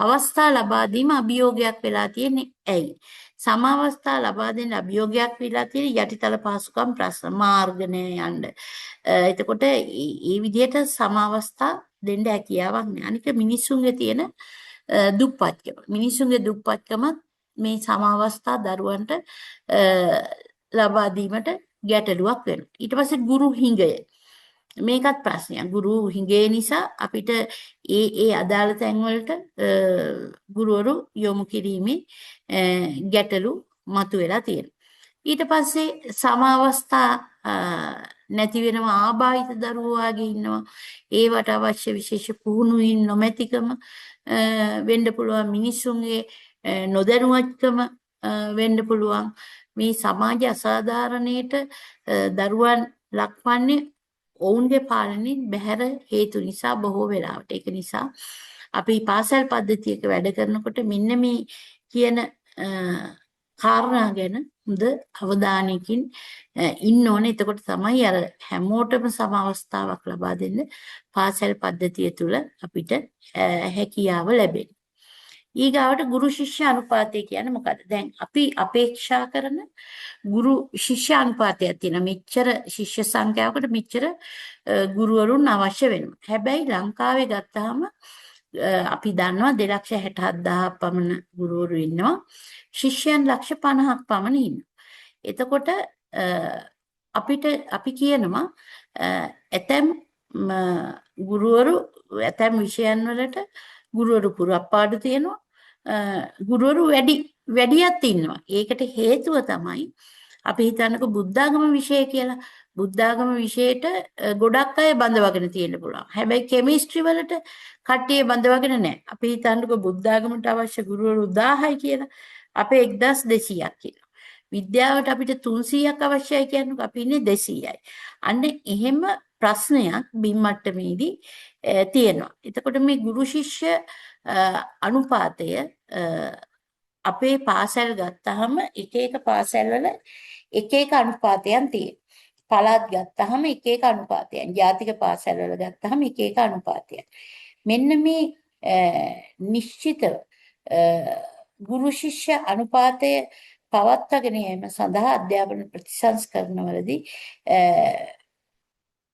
අවස්ථා ලබා දීම අභියෝගයක් වෙලා තියෙන්නේ ඇයි? සම අවස්ථා ලබා දෙන්න අභියෝගයක් වෙලා තියෙන යටිතල පහසුකම් ප්‍රශ්න මාර්ග නෑ යන්න. එතකොට මේ විදිහට සම අවස්ථා දෙන්න හැකියාවක් නෑ. අනික මිනිස්සුන්ගේ තියෙන දුප්පත්කම. මිනිස්සුන්ගේ දුප්පත්කම මේ සම අවස්ථා දරුවන්ට ලබා දීමට ගැටලුවක් වෙනවා. ඊට පස්සේ ගුරු හිඟය. මේකත් ප්‍රශ්නයක්. ගුරු හිඟේ නිසා අපිට ඒ අදාළ තැන් වලට ගුරුවරු යොමු කිරීමේ ගැටලු මතුවලා තියෙනවා. ඊට පස්සේ සම අවස්ථා නැති වෙනවා ආබාධිත දරුවෝ වගේ ඉන්නවා. ඒවට අවශ්‍ය විශේෂ පුහුණුවීම් නොමැතිකම වෙන්න පුළුවන්. මිනිස්සුන්ගේ නොදැනුවත්කම වෙන්න පුළුවන්. මේ සමාජ අසාධාරණයට දරුවන් ලක්වන්නේ ඔවුන්ගේ පාලනයෙන් බැහැර හේතු නිසා බොහෝ වෙලාවට. ඒක නිසා අපි පාසල් පද්ධතියක වැඩ කරනකොට මෙන්න මේ කියන කාරණා ගැන හොඳ අවධානයකින් ඉන්න ඕනේ. එතකොට තමයි අර හැමෝටම සම අවස්ථාවක් ලබා දෙන්න පාසල් පද්ධතිය තුළ අපිට හැකියාව ලැබෙන්නේ. ඊගාවට ගුරු ශිෂ්‍ය අනුපාතය කියන්නේ මොකද්ද? දැන් අපි අපේක්ෂා කරන ගුරු ශිෂ්‍ය අනුපාතයක් තියෙනවා. මෙච්චර ශිෂ්‍ය සංඛ්‍යාවකට මෙච්චර ගුරුවරුන් අවශ්‍ය වෙනවා. හැබැයි ලංකාවේ ගත්තාම අපි දන්නවා 2,67,000 පමණ ගුරුවරු ඉන්නවා. ශිෂ්‍යයන් 50,000ක් පමණ ඉන්නවා. එතකොට අපි කියනවා ඇතැම් ගුරුවරු ඇතැම් විෂයන් වලට ගුරුවරු පුරප්පාඩු තියෙනවා. ගුරුවරු වැඩියක් ඉන්නවා. ඒකට හේතුව තමයි අපි හිතන්නකො බුද්ධාගම විෂය කියලා. බුද්ධාගම විෂයට ගොඩක් අය බඳවගෙන තියෙන්න පුළුවන්. හැබැයි කෙමිස්ට්‍රි වලට කට්ටිය බඳවගෙන නැහැ. අපි හිතන්නකො බුද්ධාගමට අවශ්‍ය ගුරුවරු 1000යි කියලා. අපේ 1200ක් කියලා. විද්‍යාවට අපිට 300ක් අවශ්‍යයි කියනකොට අපි ඉන්නේ 200යි. අන්න එහෙම ප්‍රශ්නයක් බිම් මට්ටමේදී තියෙනවා. එතකොට මේ ගුරු ශිෂ්‍ය අනුපාතය අපේ පාසල් ගත්තාම එක එක පාසල් වල එක එක අනුපාතයන් තියෙනවා. පළාත් ගත්තාම එක එක අනුපාතයන්. ජාතික පාසල් වල ගත්තාම එක එක අනුපාතයන්. මෙන්න මේ නිශ්චිත ගුරු ශිෂ්‍ය අනුපාතය පවත්වාගෙන යාම සඳහා අධ්‍යාපන ප්‍රතිසංස්කරණවලදී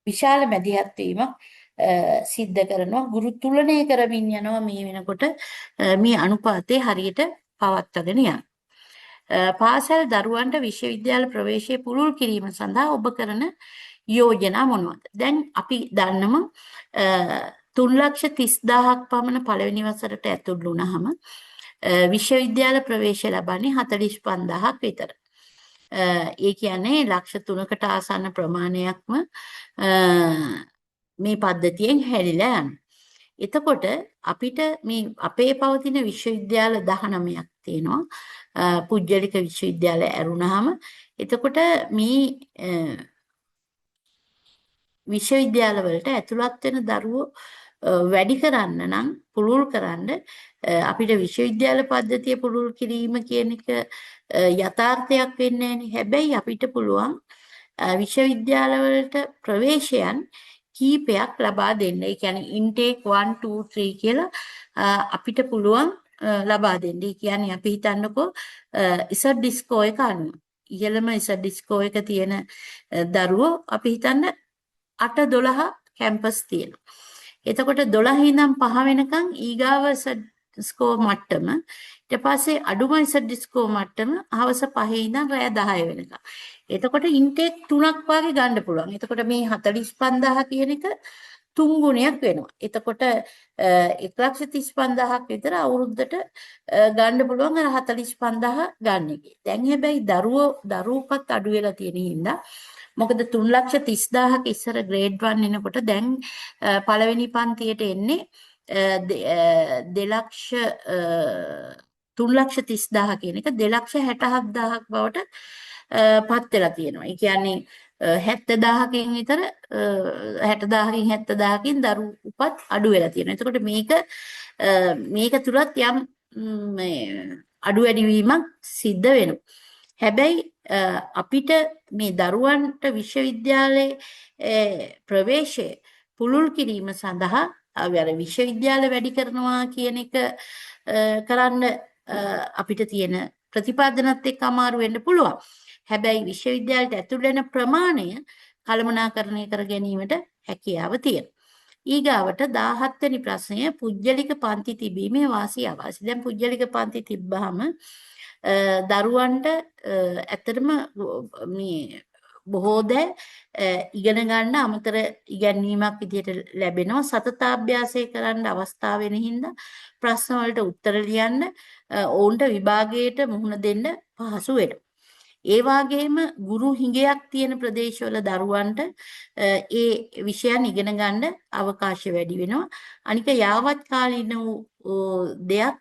විශාල මැදිහත් වීමක් සිද්ධ කරනවා. ගුරු තුලනය කරමින් යනවා මේ වෙනකොට මේ අනුපාතය හරියට පවත්වාගෙන යන්න. පාසල් දරුවන්ට විශ්වවිද්‍යාල ප්‍රවේශය පුළුල් කිරීම සඳහා ඔබ කරන යෝජනා මොනවද? දැන් අපි දන්නම 3,30,000ක් පමණ පළවෙනි වසරට ඇතුළු වුණාම විශ්වවිද්‍යාල ප්‍රවේශ ලබන්නේ 45,000ක් විතර. ඒ කියන්නේ ලක්ෂ 3කට ආසන්න ප්‍රමාණයක්ම මේ පද්ධතියෙන් හැලිලා යනවා. එතකොට අපිට මේ අපේ පවතින විශ්වවිද්‍යාල 19ක් තියෙනවා. පුජ්‍යලික විශ්වවිද්‍යාල ඇරුණාම එතකොට මේ විශ්වවිද්‍යාල වලට ඇතුළත් වෙන දරුවෝ වැඩි කරන්න නම් පුළුල් කරන්න අපිට විශ්වවිද්‍යාල පද්ධතිය පුළුල් කිරීම කියන එක යථාර්ථයක් වෙන්නේ නැහැ. හැබැයි අපිට පුළුවන් විශ්වවිද්‍යාල වලට ප්‍රවේශයන් කීපයක් ලබා දෙන්න. ඒ කියන්නේ intake 1 2 3 කියලා අපිට පුළුවන් ලබා දෙන්න. ඒ කියන්නේ අපි හිතන්නකෝ ඉසඩ් ඩිස්කෝ එක අනුව ඉහළම ඉසඩ් ඩිස්කෝ එක තියෙන දරුවෝ අපි හිතන්න 8 12 කැම්පස් තියෙනවා. එතකොට 12 ඉඳන් 5 වෙනකන් ඊගාව ස්කෝර් මට්ටම ඊට පස්සේ අඩුම ඉසඩ් ස්කෝර් මට්ටම හවස 5 ඉඳන් රෑ 10 වෙනකම්. එතකොට ඉන්ටේක් 3ක් වගේ ගන්න පුළුවන්. එතකොට මේ 45000 කියන එක 3 ගුණයක් වෙනවා. එතකොට 1,35,000ක් විතර අවුරුද්දට ගන්න පුළුවන් අර 45,000 ගන්න එකේ. දැන් හැබැයි දරුවෝපත් අඩු වෙලා තියෙන හින්දා මොකද 3,30,000ක ඉස්සර ග්‍රේඩ් 1 එනකොට දැන් පළවෙනි පන්තියට එන්නේ 3,30,000 කියන එක 2,67,000ක් බවට පත් වෙලා තියෙනවා. ඒ කියන්නේ 70,000කින් විතර 60,000කින් 70,000කින් දරු උපත් අඩු වෙලා තියෙනවා. එතකොට මේක තුලත් යම් මේ අඩු වැඩි වීමක් සිද්ධ වෙනවා. හැබැයි අපිට මේ දරුවන්ට විශ්වවිද්‍යාලයේ ප්‍රවේශය පුළුල් කිරීම සඳහා අර විශ්වවිද්‍යාල වැඩි කරනවා කියන එක කරන්න අපිට තියෙන ප්‍රතිපාදනත් එක්ක අමාරු වෙන්න පුළුවන්. හැබැයි විශ්වවිද්‍යාලයට ඇතුල් වෙන ප්‍රමාණය කළමනාකරණය කර ගැනීමට හැකියාව තියෙනවා. ඊගාවට 17 වෙනි ප්‍රශ්නය පුජ්‍යලික පන්ති තිබීමේ වාසිය අවාසි. දැන් පුජ්‍යලික පන්ති තිබ්බහම දරුවන්ට ඇත්තටම මේ බොහෝ දෑ ඉගෙන ගන්න අමතර ඉගැන්වීමක් විදිහට ලැබෙනවා. සතතාභ්‍යාසය කරන්න අවස්ථාව වෙන හින්දා ප්‍රශ්න වලට උත්තර ලියන්න ඔවුන්ට විභාගයට මුහුණ දෙන්න පහසු වෙනවා. ඒ වගේම ගුරු හිඟයක් තියෙන ප්‍රදේශවල දරුවන්ට ඒ විෂයන් ඉගෙන ගන්න අවකාශ වැඩි වෙනවා. අනික යාවත් කාලීන වූ දෙයක්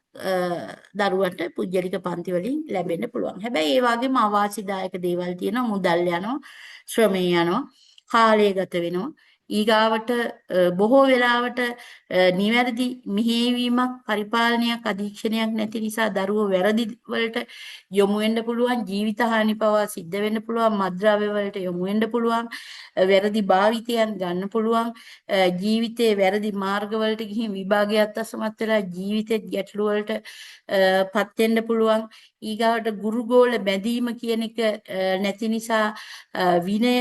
දරුවන්ට පුජ්‍යලික පන්ති වලින් ලැබෙන්න පුළුවන්. හැබැයි ඒ වගේම අවාසිදායක දේවල් තියෙනවා. මුදල් යනවා, ශ්‍රමය යනවා, කාලය ගත වෙනවා. ඊගාවට බොහෝ වෙලාවට නිවැරදි මෙහෙයවීමක් පරිපාලනයක් අධීක්ෂණයක් නැති නිසා දරුවෝ වැරදි වලට යොමු වෙන්න පුළුවන්, ජීවිත හානි පවා සිද්ධ වෙන්න පුළුවන්, මත්ද්‍රව්‍ය වලට යොමු වෙන්න පුළුවන්, වැරදි භාවිතයන් ගන්න පුළුවන්, ජීවිතේ වැරදි මාර්ගවලට ගිහින් විභාගයක් අසමත් වෙලා ජීවිතෙත් ගැටලු වලට පත් වෙන්න පුළුවන්. ඊගාවට ගුරුගෝල බැඳීම කියන එක නැති නිසා විනය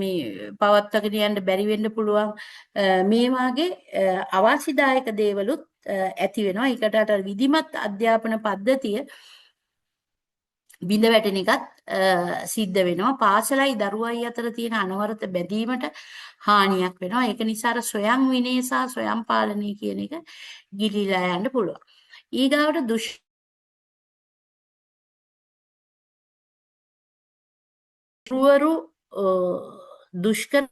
මේ පවත්වාගෙන යන්න බැරි වෙන්න පුළුවන්. මේ වාගේ අවාසිදායක දේවලුත් ඇති වෙනවා. ඒකට අර විධිමත් අධ්‍යාපන පද්ධතිය බිඳ වැටෙන එකත් සිද්ධ වෙනවා. පාසලයි දරුවයි අතර තියෙන අනවරත බැඳීමට හානියක් වෙනවා. ඒක නිසා අර ස්වයං විනය සහ ස්වයං පාලනය කියන එක ගිලිලා යන්න පුළුවන්. ඊගාවට දුෂ්කර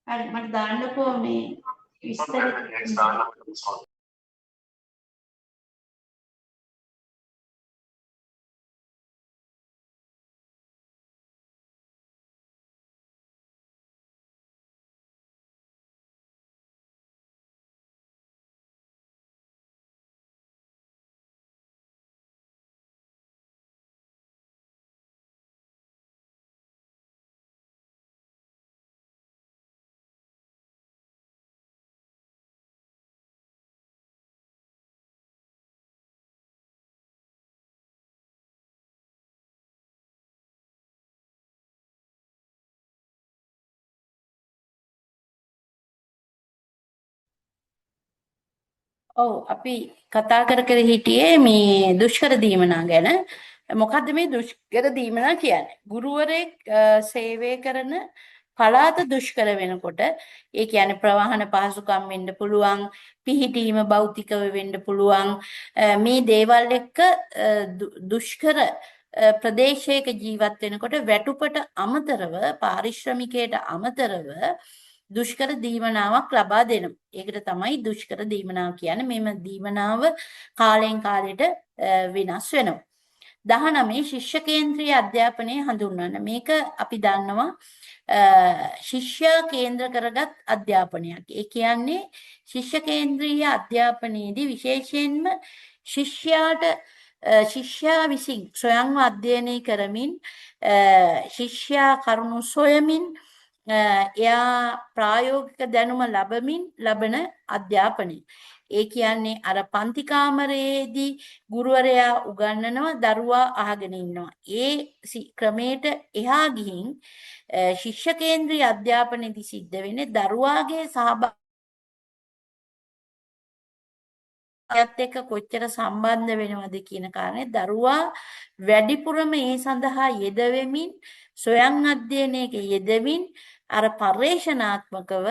හරි මට දාන්නකෝ මේ විස්තර. ඔව් අපි කතා කර හිටියේ මේ දුෂ්කර දීමනා ගැන. මොකද්ද මේ දුෂ්කර දීමනා කියන්නේ? ගුරුවරයෙක් සේවය කරන පළාත දුෂ්කර වෙනකොට ඒ කියන්නේ ප්‍රවාහන පහසුකම් වෙන්න පුළුවන්, පිහිටීම භෞතිකව වෙන්න පුළුවන්. මේ දේවල් එක්ක දුෂ්කර ප්‍රදේශයක ජීවත් වෙනකොට වැටුපට අමතරව පාරිශ්‍රමිකයට අමතරව දුෂ්කර දීමනාවක් ලබා දෙනවා. ඒකට තමයි දුෂ්කර දීමනාව කියන්නේ. මෙම දීමනාව කාලෙන් කාලෙට වෙනස් වෙනවා. 19 ශිෂ්‍ය කේන්ද්‍රීය අධ්‍යාපනය හඳුන්වන්න. මේක අපි දන්නවා ශිෂ්‍යයා කේන්ද්‍ර කරගත් අධ්‍යාපනයක්. ඒ කියන්නේ ශිෂ්‍ය කේන්ද්‍රීය අධ්‍යාපනයේදී විශේෂයෙන්ම ශිෂ්‍යයා විසින් ස්වයංව අධ්‍යයනය කරමින් ශිෂ්‍යයා කරුණු සොයමින් එයා ප්‍රායෝගික දැනුම ලබන අධ්‍යාපනය. ඒ කියන්නේ අර පන්ති කාමරයේදී ගුරුවරයා උගන්වනවා දරුවා අහගෙන ඉන්නවා. ඒ ක්‍රමයට එහා ගිහින් ශිෂ්‍ය කේන්ද්‍රීය අධ්‍යාපනයේදී සිද්ධ වෙන්නේ දරුවාගේ සහභාගීත්වයත් එක්ක කොච්චර සම්බන්ධ වෙනවද කියන කාරණේ දරුවා වැඩිපුරම ඒ සඳහා යෙදවෙමින් ස්වයං අධ්‍යයනයක යෙදමින් අර පර්යේෂණාත්මකව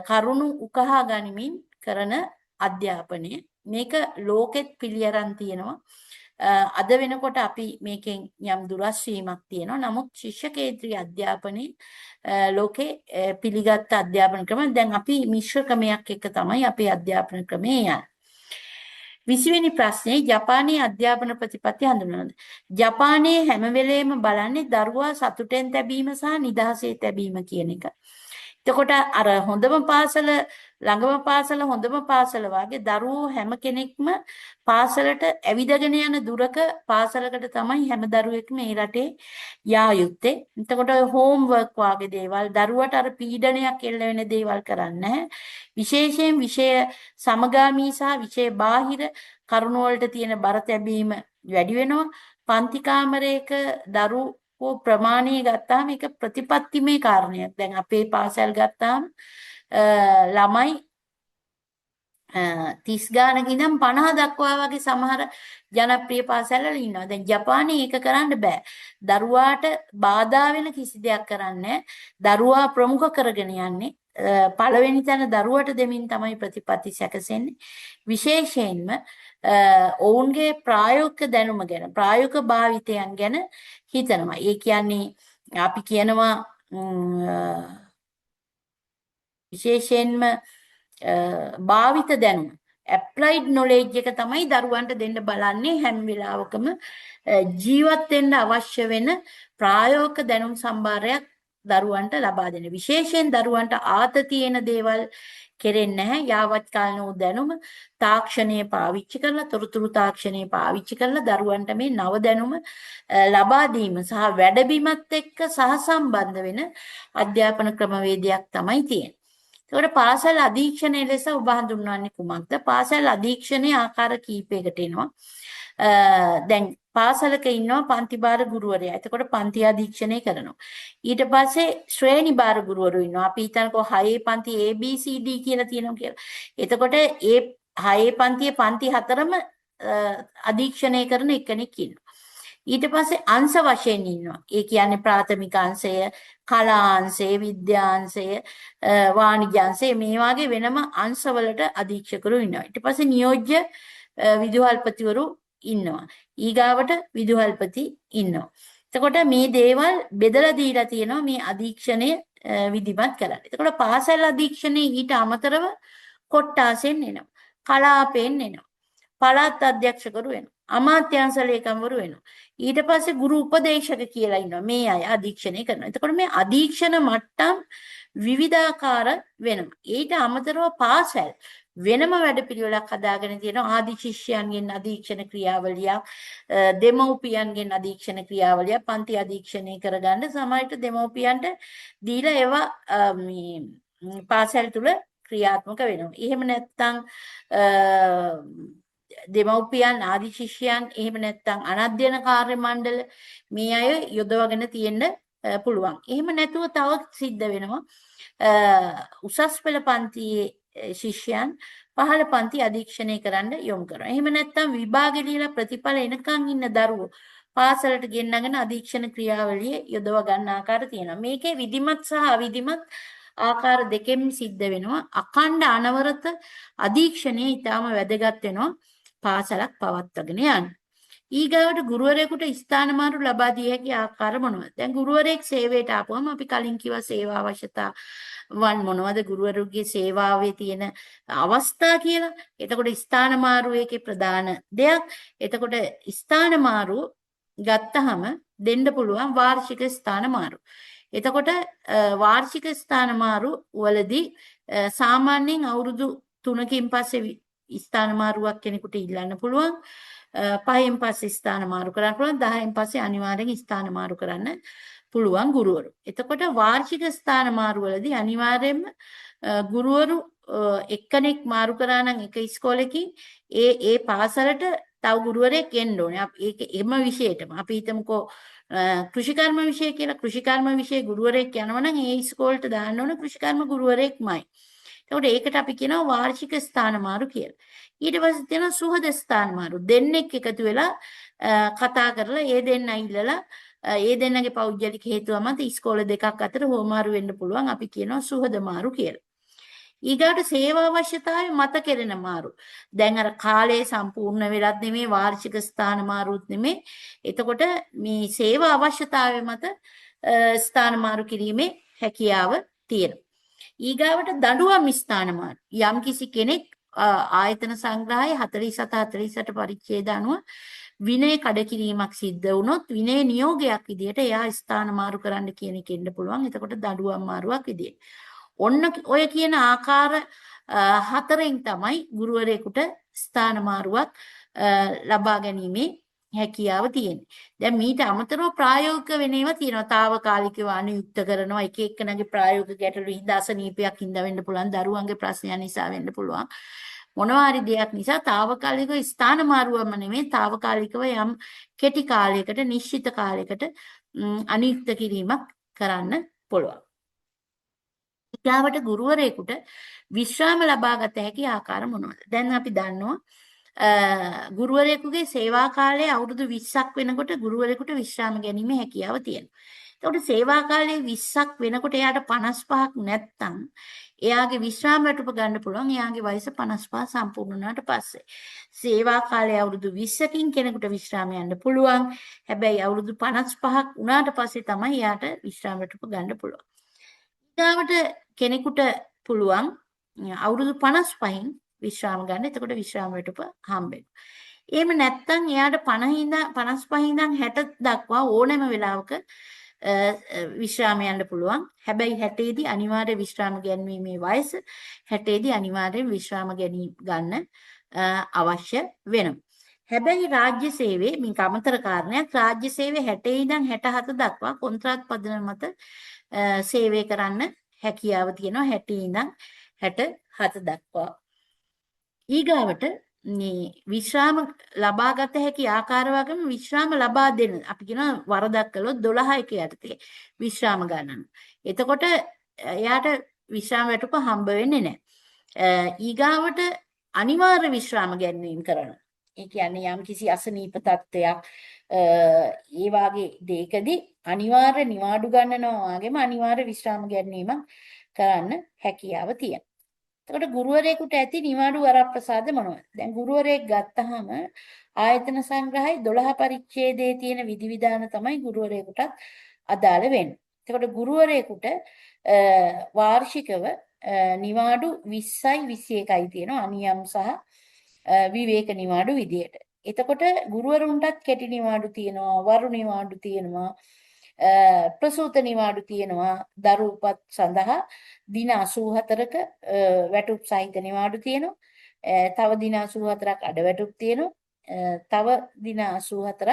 කරුණු උකහා ගනිමින් කරන අධ්‍යාපනය. මේක ලෝකෙත් පිළිඅරන් තියෙනවා. අද වෙනකොට අපි මේකෙන් යම් දුරස් වීමක් තියෙනවා. නමුත් ශිෂ්‍ය කේන්ද්‍රීය අධ්‍යාපනයේ ලෝකේ පිළිගත් අධ්‍යාපන ක්‍රම දැන් අපි මිශ්‍ර ක්‍රමයක් එක තමයි අපේ අධ්‍යාපන ක්‍රමය යන්නේ. 20 වෙනි ප්‍රශ්නේ ජපානයේ අධ්‍යාපන ප්‍රතිපත්ති හඳුන්වන්න. ජපානයේ හැම වෙලේම බලන්නේ දරුවා සතුටෙන් තැබීම සහ නිදහසේ තැබීම කියන එක. එතකොට අර හොඳම පාසල ළඟම පාසල හොඳම පාසල වගේ දරුවෝ හැම කෙනෙක්ම පාසලට ඇවිදගෙන යන දුරක පාසලකට තමයි හැම දරුවෙක්ම මේ රටේ යා යුත්තේ. එතකොට හෝම්වර්ක් වගේ දේවල් දරුවට අර පීඩනයක් එල්ල වෙන දේවල් කරන්නේ නැහැ. විශේෂයෙන් විෂය සමගාමී සහ විෂය බාහිර කරුණු වලට තියෙන බර තැබීම වැඩි වෙනවා. පන්ති කාමරයක දරුවෝ ප්‍රමාණය ගත්තාම ඒක ප්‍රතිපත්තිමය කාරණයක්. දැන් අපේ පාසල් ගත්තාම ළමයි 30 ගානක ඉඳන් 50 දක්වා වගේ සමහර ජනප්‍රිය පාසල්වල ඉන්නවා. දැන් ජපානයේ ඒක කරන්න බෑ. දරුවාට බාධා වෙන කිසි දෙයක් කරන්නේ දරුවා ප්‍රමුඛ කරගෙන යන්නේ පළවෙනි තැන දරුවට දෙමින් තමයි ප්‍රතිපත්ති සැකසෙන්නේ. විශේෂයෙන්ම ඔවුන්ගේ ප්‍රායෝගික දැනුම ගැන ප්‍රායෝගික භාවිතයන් ගැන හිතනවා. ඒ කියන්නේ අපි කියනවා විශේෂයෙන්ම භාවිත දැනුම ඇප්ලයිඩ් නොලෙජ් එක තමයි දරුවන්ට දෙන්න බලන්නේ හැම වෙලාවකම ජීවත් වෙන්න අවශ්‍ය වෙන ප්‍රායෝගික දැනුම් සම්භාරයක් දරුවන්ට ලබා දෙන්න. විශේෂයෙන් දරුවන්ට ආතතියන දේවල් කෙරෙන්නේ නැහැ. යාවත් කාලීන දැනුම තාක්ෂණය පාවිච්චි කරලා තොරතුරු තාක්ෂණය පාවිච්චි කරලා දරුවන්ට මේ නව දැනුම ලබා දීම සහ වැඩබිමත් එක්ක සහසම්බන්ධ වෙන අධ්‍යාපන ක්‍රමවේදයක් තමයි තියෙන්නේ. ඒකට පාසල් අධීක්ෂණය ලෙස ඔබ හඳුන්වන්නේ කුමක්ද? පාසල් අධීක්ෂණයේ ආකාර කීපයකට එනවා. දැන් පාසලක ඉන්නවා පන්ති භාර ගුරුවරයා. එතකොට පන්ති අධීක්ෂණය කරනවා. ඊට පස්සේ ශ්‍රේණි භාර ගුරුවරු ඉන්නවා. අපි හිතනකො 6 පන්ති ABCD කියලා තියෙනවා කියලා. එතකොට ඒ 6 පන්තියේ පන්ති 4ම අධීක්ෂණය කරන එකෙක් ඉන්නවා. ඊට පස්සේ අංශ වශයෙන් ඉන්නවා. ඒ කියන්නේ ප්‍රාථමික අංශය, කලාංශය, විද්‍යාංශය, වාණිජ්‍යාංශය මේ වගේ වෙනම අංශවලට අධීක්ෂකරු ඉන්නවා. ඊට පස්සේ නියෝජ්‍ය විදුහල්පතිවරු ඉන්නවා. ඊගාවට විදුහල්පති ඉන්නවා. එතකොට මේ දේවල් බෙදලා දීලා තියෙනවා මේ අධීක්ෂණය විධිමත් කරන්න. එතකොට පාසල් අධීක්ෂණයේ ඊට අමතරව කොට්ටාසෙන් එනවා. කලාපෙන් එනවා. පළාත් අධ්‍යක්ෂකවරු වෙනවා. අමාත්‍යාංශ ලේකම්වරු වෙනවා. ඊට පස්සේ ගුරු උපදේශක කියලා ඉන්නවා. මේ අය අධීක්ෂණය කරනවා. එතකොට මේ අධීක්ෂණ මට්ටම් විවිධාකාර වෙනවා. ඊට අමතරව පාසල් වෙනම වැඩපිළිවෙලක් හදාගෙන තියෙනවා. ආදි ශිෂ්‍යයන්ගෙන් අධීක්ෂණ ක්‍රියාවලියක්, දෙමව්පියන්ගෙන් අධීක්ෂණ ක්‍රියාවලියක්, පන්ති අධීක්ෂණය කරගන්න සමහරට දෙමව්පියන්ට දීලා ඒවා මේ පාසල් තුල ක්‍රියාත්මක වෙනවා. එහෙම නැත්නම් දෙමව්පියන් ආදි ශිෂ්‍යයන් එහෙම නැත්නම් අනධ්‍යයන කාර්ය මණ්ඩල මේ අය යොදවගෙන තියෙන්න පුළුවන්. එහෙම නැතුව තව සිද්ධ වෙනවා උසස් පෙළ පන්තියේ ශිෂ්‍යයන් පහළ පන්ති අධීක්ෂණය කරන්න යොමු කරනවා. එහෙම නැත්නම් විභාගෙ ලියලා ප්‍රතිඵල එනකන් ඉන්න දරුවෝ පාසලට ගෙන්නගෙන අධීක්ෂණ ක්‍රියාවලියේ යොදව ගන්න ආකාර තියෙනවා. මේකේ විධිමත් සහ අවිධිමත් ආකාර දෙකෙන් සිද්ධ වෙනවා. අඛණ්ඩ අනවරත අධීක්ෂණය ඊටාම වැදගත් වෙනවා පාසලක් පවත්වාගෙන යන්න. ඊගාවට ගුරුවරයෙකුට ස්ථානමාරු ලබා දිය හැකි ආකාර මොනවද? දැන් ගුරුවරයෙක් සේවයට ආපුවම අපි කලින් කිව්වා සේවා අවශ්‍යතාවන් මොනවද? ගුරුවරුගේ සේවාවේ තියෙන අවස්ථා කියලා. එතකොට ස්ථානමාරු එකේ ප්‍රධාන දෙයක්. එතකොට ස්ථානමාරු ගත්තහම දෙන්න පුළුවන් වාර්ෂික ස්ථානමාරු. එතකොට වාර්ෂික ස්ථානමාරු වලදී සාමාන්‍යයෙන් අවුරුදු 3කින් පස්සේ ස්ථානමාරුවක් කෙනෙකුට ඉල්ලන්න පුළුවන්. 5න් පස්සේ ස්ථානමාරු කරන්න පුළුවන්. 10න් පස්සේ අනිවාර්යෙන් ස්ථානමාරු කරන්න පුළුවන් ගුරුවරු. එතකොට වාර්ෂික ස්ථානමාරු වලදී අනිවාර්යයෙන්ම ගුරුවරු එක්කෙනෙක් මාරු කරා නම් එක ඉස්කෝලේකින් ඒ පාසලට තව ගුරුවරයෙක් එන්න ඕනේ. ඒක එම විෂයයටම අපි හිතමුකෝ කෘෂිකර්ම විෂය කියලා. කෘෂිකර්ම විෂය ගුරුවරයෙක් යනවා නම් ඒ ඉස්කෝලේට දාන්න ඕන කෘෂිකර්ම ගුරුවරයෙක්මයි. එතකොට ඒකට අපි කියනවා වාර්ෂික ස්ථානමාරු කියලා. ඊට පස්සේ තියෙනවා සුහද ස්ථානමාරු. දෙන්නෙක් එකතු වෙලා කතා කරලා ඒ දෙන්න ඉල්ලලා ඒ දෙන්නගේ පෞද්ගලික හේතුව මත ඉස්කෝලේ දෙකක් අතර හෝමාරු වෙන්න පුළුවන්. අපි කියනවා සුහදමාරු කියලා. ඊගාට සේවා අවශ්‍යතාවය මත කෙරෙන මාරු. දැන් අර කාලය සම්පූර්ණ වෙලත් නෙමෙයි වාර්ෂික ස්ථානමාරුත් නෙමෙයි. එතකොට මේ සේවා අවශ්‍යතාවය මත ස්ථානමාරු කිරීමේ හැකියාව තියෙනවා. ඊගාවට දඬුවම් ස්ථානමාරු. යම්කිසි කෙනෙක් ආයතන සංග්‍රහයේ 47 48 පරිච්ඡේද අනුව විනය කඩකිරීමක් සිද්ධ වුණොත් විනය නියෝගයක් විදියට එයා ස්ථානමාරු කරන්න කියන එක ඉන්න පුළුවන්. එතකොට දඬුවම් මාරුවක් විදියට. ඔන්න ඔය කියන ආකාර 4න් තමයි ගුරුවරයෙකුට ස්ථානමාරුවක් ලබා ගැනීමේ හැකියාව තියෙන්නේ. දැන් මීට අමතරව ප්‍රායෝගික වෙනේවා තියෙනවා. తాවකාලිකව අනුයුක්ත කරනවා. එක එක්කෙනාගේ ප්‍රායෝගික ගැටලු හින්දා අසනීපයක් හින්දා වෙන්න පුළුවන්. දරුවන්ගේ ප්‍රශ්නයන් නිසා වෙන්න පුළුවන්. මොනවා හරි දෙයක් නිසා తాවකාලිකව ස්ථානමාරුවම නෙමෙයි తాවකාලිකව යම් කෙටි කාලයකට නිශ්චිත කාලයකට අනුයුක්ත කිරීමක් කරන්න පුළුවන්. ඊගාවට ගුරුවරයෙකුට විශ්‍රාම ලබා ගත හැකි ආකාර මොනවද? දැන් අපි දන්නවා ගුරුවරයෙකුගේ සේවා කාලය අවුරුදු 20ක් වෙනකොට ගුරුවරයෙකුට විශ්‍රාම ගැනීමේ හැකියාව තියෙනවා. එතකොට සේවා කාලය 20ක් වෙනකොට එයාට 55ක් නැත්තම් එයාගේ විශ්‍රාම වැටුප ගන්න පුළුවන්. එයාගේ වයස 55 සම්පූර්ණ වුණාට පස්සේ. සේවා කාලය අවුරුදු 20කින් කෙනෙකුට විශ්‍රාම යන්න පුළුවන්. හැබැයි අවුරුදු 55ක් වුණාට පස්සේ තමයි එයාට විශ්‍රාම වැටුප ගන්න පුළුවන්. ඊගාවට කෙනෙකුට පුළුවන් අවුරුදු 55න් විශ්‍රාම ගන්න. එතකොට විශ්‍රාම වැටුප හම්බෙනවා. එහෙම නැත්නම් එයාට 50 ඉඳන් 55 ඉඳන් 60 දක්වා ඕනෑම වෙලාවක විශ්‍රාම යන්න පුළුවන්. හැබැයි 60 දී අනිවාර්ය විශ්‍රාම ගැනීමේ වයස 60 දී අනිවාර්යෙන් විශ්‍රාම ගන්න අවශ්‍ය වෙනවා. හැබැයි රාජ්‍ය සේවයේ මේක අමතර කාරණයක්. රාජ්‍ය සේවයේ 60 ඉඳන් 67 දක්වා කොන්ත්‍රාත් පදනම මත සේවය කරන්න හැකියාව තියෙනවා 60 ඉඳන් 67 දක්වා. ඊගාවට මේ විශ්‍රාම ලබාගත හැකි ආකාර වගේම විශ්‍රාම ලබා දෙන අපි කියනවා වරදක් කළොත් 12 යටතේ විශ්‍රාම ගන්නවා. එතකොට එයාට විශ්‍රාම වැටුප හම්බ වෙන්නේ නැහැ. ඊගාවට අනිවාර්ය විශ්‍රාම ගැනීම කරනවා. ඒ කියන්නේ යම් කිසි අසනීප තත්ත්වයක් ඒ වාගේ දෙයකදී අනිවාර්ය නිවාඩු ගන්නනවා වගේම අනිවාර්ය විශ්‍රාම ගැනීමක් කරන්න හැකියාව තියෙනවා. එතකොට ගුරුවරයෙකුට ඇති නිවාඩු වරප්‍රසාද මොනවද? දැන් ගුරුවරයෙක් ගත්තාම ආයතන සංග්‍රහයේ 12 පරිච්ඡේදයේ තියෙන විධි විධාන තමයි ගුරුවරයෙකුටත් අදාළ වෙන්නේ. එතකොට ගුරුවරයෙකුට වාර්ෂිකව නිවාඩු 20යි 21යි තියෙනවා අනියම් සහ විවේක නිවාඩු විදියට. එතකොට ගුරුවරුන්ටත් කෙටි නිවාඩු තියෙනවා, වරු නිවාඩු තියෙනවා, ප්‍රසූත නිවාඩු තියෙනවා, දරු උපත් සඳහා දින 84ක වැටුප් සහිත නිවාඩු තියෙනවා. තව දින 84ක් අඩවැටුප් තියෙනවා. තව දින 84ක්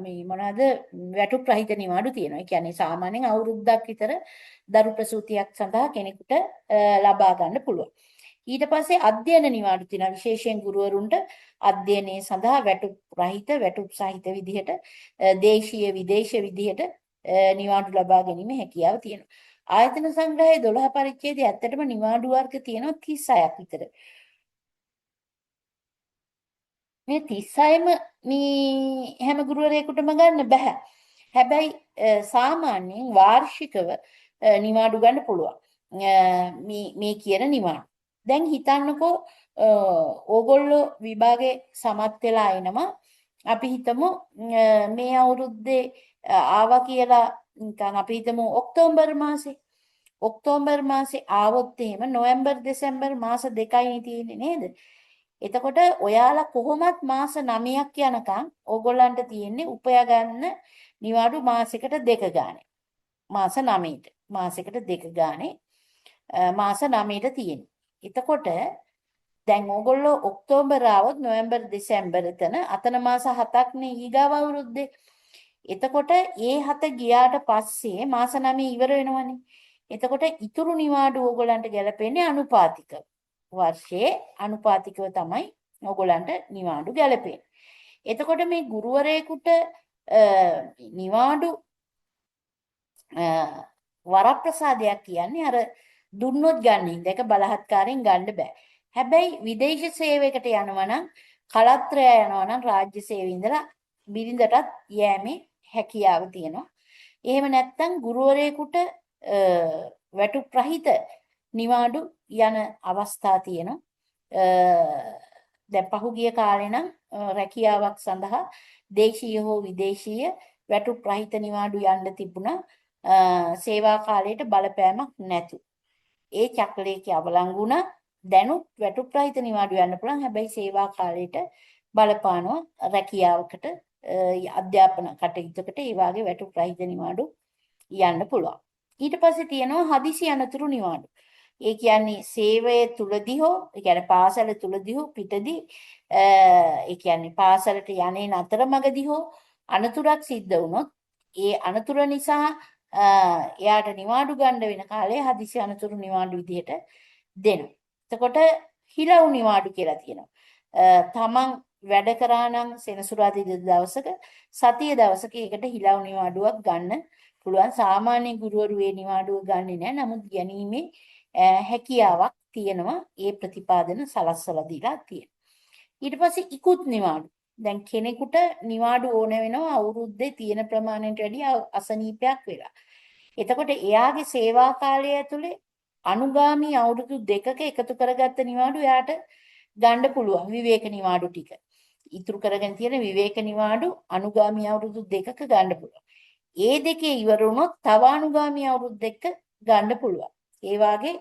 මේ මොනවාද වැටුප් රහිත නිවාඩු තියෙනවා. ඒ කියන්නේ සාමාන්‍යයෙන් අවුරුද්දක් විතර දරු ප්‍රසූතියක් සඳහා කෙනෙකුට ලබා ගන්න පුළුවන්. ඊට පස්සේ අධ්‍යයන නිවාඩු තියෙනවා. විශේෂයෙන් ගුරුවරුන්ට අධ්‍යයනයේ සඳහා වැටුප් රහිත වැටුප් සහිත විදිහට දේශීය විදේශ විදිහට නිවාඩු ලබා ගැනීම හැකියාව තියෙනවා. ආයතන සංග්‍රහයේ 12 පරිච්ඡේදයේ ඇත්තටම නිවාඩු වර්ග තියෙනවා 36ක් විතර. මේ 36ම මේ හැම ගුරුවරයෙකුටම ගන්න බෑ. හැබැයි සාමාන්‍යයෙන් වාර්ෂිකව නිවාඩු ගන්න පුළුවන්. මේ කියන නිවාඩු. දැන් හිතන්නකෝ ඕගොල්ලෝ විභාගේ සමත් වෙලා එනවා. අපි හිතමු මේ අවුරුද්දේ ආවා කියලා නිකන් අපි හිතමු ඔක්තෝබර් මාසේ. ඔක්තෝබර් මාසේ ආවොත් එහෙම නොවැම්බර් දෙසැම්බර් මාස දෙකයි තියෙන්නේ නේද? එතකොට ඔයාලා කොහොමත් මාස 9ක් යනකම් ඕගොල්ලන්ට තියෙන්නේ උපයා ගන්න නිවාඩු මාසෙකට 2 ගානේ. මාස 9ට. මාසෙකට 2 ගානේ මාස 9ට තියෙන්නේ. එතකොට දැන් ඕගොල්ලෝ ඔක්තෝබර් ආවොත් නොවැම්බර් දෙසැම්බර් අතන මාස 7ක් නේ ඊගාව අවුරුද්දේ. එතකොට ඒ 7 ගියාට පස්සේ මාස 9 ඉවර වෙනවනේ. එතකොට ඉතුරු නිවාඩු ඕගොල්ලන්ට ගැලපෙන්නේ අනුපාතිකව. වර්ෂයේ අනුපාතිකව තමයි ඕගොල්ලන්ට නිවාඩු ගැලපෙන්නේ. එතකොට මේ ගුරුවරයෙකුට නිවාඩු වරප්‍රසාදයක් කියන්නේ අර දුන්නොත් ගන්න ඉඳක බලහත්කාරයෙන් ගන්න බෑ. හැබැයි විදේශ සේවයකට යනවා නම් කලත්‍රය යනවා නම් රාජ්‍ය සේවයේ ඉඳලා බිරිඳටත් යෑමේ හැකියාව තියෙනවා. එහෙම නැත්නම් ගුරුවරයෙකුට වැටුප් රහිත නිවාඩු යන අවස්ථා තියෙනවා. දැන් පහුගිය කාලේ නම් රැකියාවක් සඳහා දේශීය හෝ විදේශීය වැටුප් රහිත නිවාඩු යන්න තිබුණා. සේවා කාලයට බලපෑමක් නැතු. ඒ චක්‍රලේඛය අවලංගු වුණා. දැනුත් වැටුප් රහිත නිවාඩු යන්න පුළුවන්. හැබැයි සේවා කාලයට බලපානවා රැකියාවකට අධ්‍යාපන කටයුත්තකට ඒ වාගේ වැටුප් රහිත නිවාඩු යන්න පුළුවන්. ඊට පස්සේ තියෙනවා හදිසි අනතුරු නිවාඩු. ඒ කියන්නේ සේවය තුලදී හෝ ඒ කියන්නේ පාසල තුලදී හෝ පිටදී ඒ කියන්නේ පාසලට යන්නේ අතරමඟදී හෝ අනතුරක් සිද්ධ වුණොත් ඒ අනතුර නිසා එයාට නිවාඩු ගන්න වෙන කාලේ හදිසි අනතුරු නිවාඩු විදිහට දෙනවා. එතකොට හිලව් නිවාඩු කියලා තියෙනවා. තමන් වැඩ කරා නම් සෙනසුරාදා දවසක සතිය දවසක ඒකට හිලව් නිවාඩුවක් ගන්න පුළුවන්. සාමාන්‍ය ගුරුවරු ඒ නිවාඩුව ගන්නෙ නැහැ. නමුත් ගැනීමේ හැකියාවක් තියෙනවා. ඒ ප්‍රතිපාදන සලස්සලා දීලා තියෙනවා. ඊට පස්සේ ඉක්ුත් නිවාඩු. දැන් කෙනෙකුට නිවාඩු ඕන වෙනවා අවුරුද්දේ තියෙන ප්‍රමාණයට වැඩිය අසනීපයක් වෙලා. එතකොට එයාගේ සේවා කාලය ඇතුලේ අනුගාමී අවුරුදු 2ක එකතු කරගත්ත නිවාඩු එයාට ගන්න පුළුවන් විවේක නිවාඩු ටික. ඉතුරු කරගෙන තියෙන විවේක නිවාඩු අනුගාමී අවුරුදු 2ක ගන්න පුළුවන්. ඒ දෙකේ ඉවර වුණොත් තව අනුගාමී අවුරුදු 2ක ගන්න පුළුවන්. ඒ වාගේ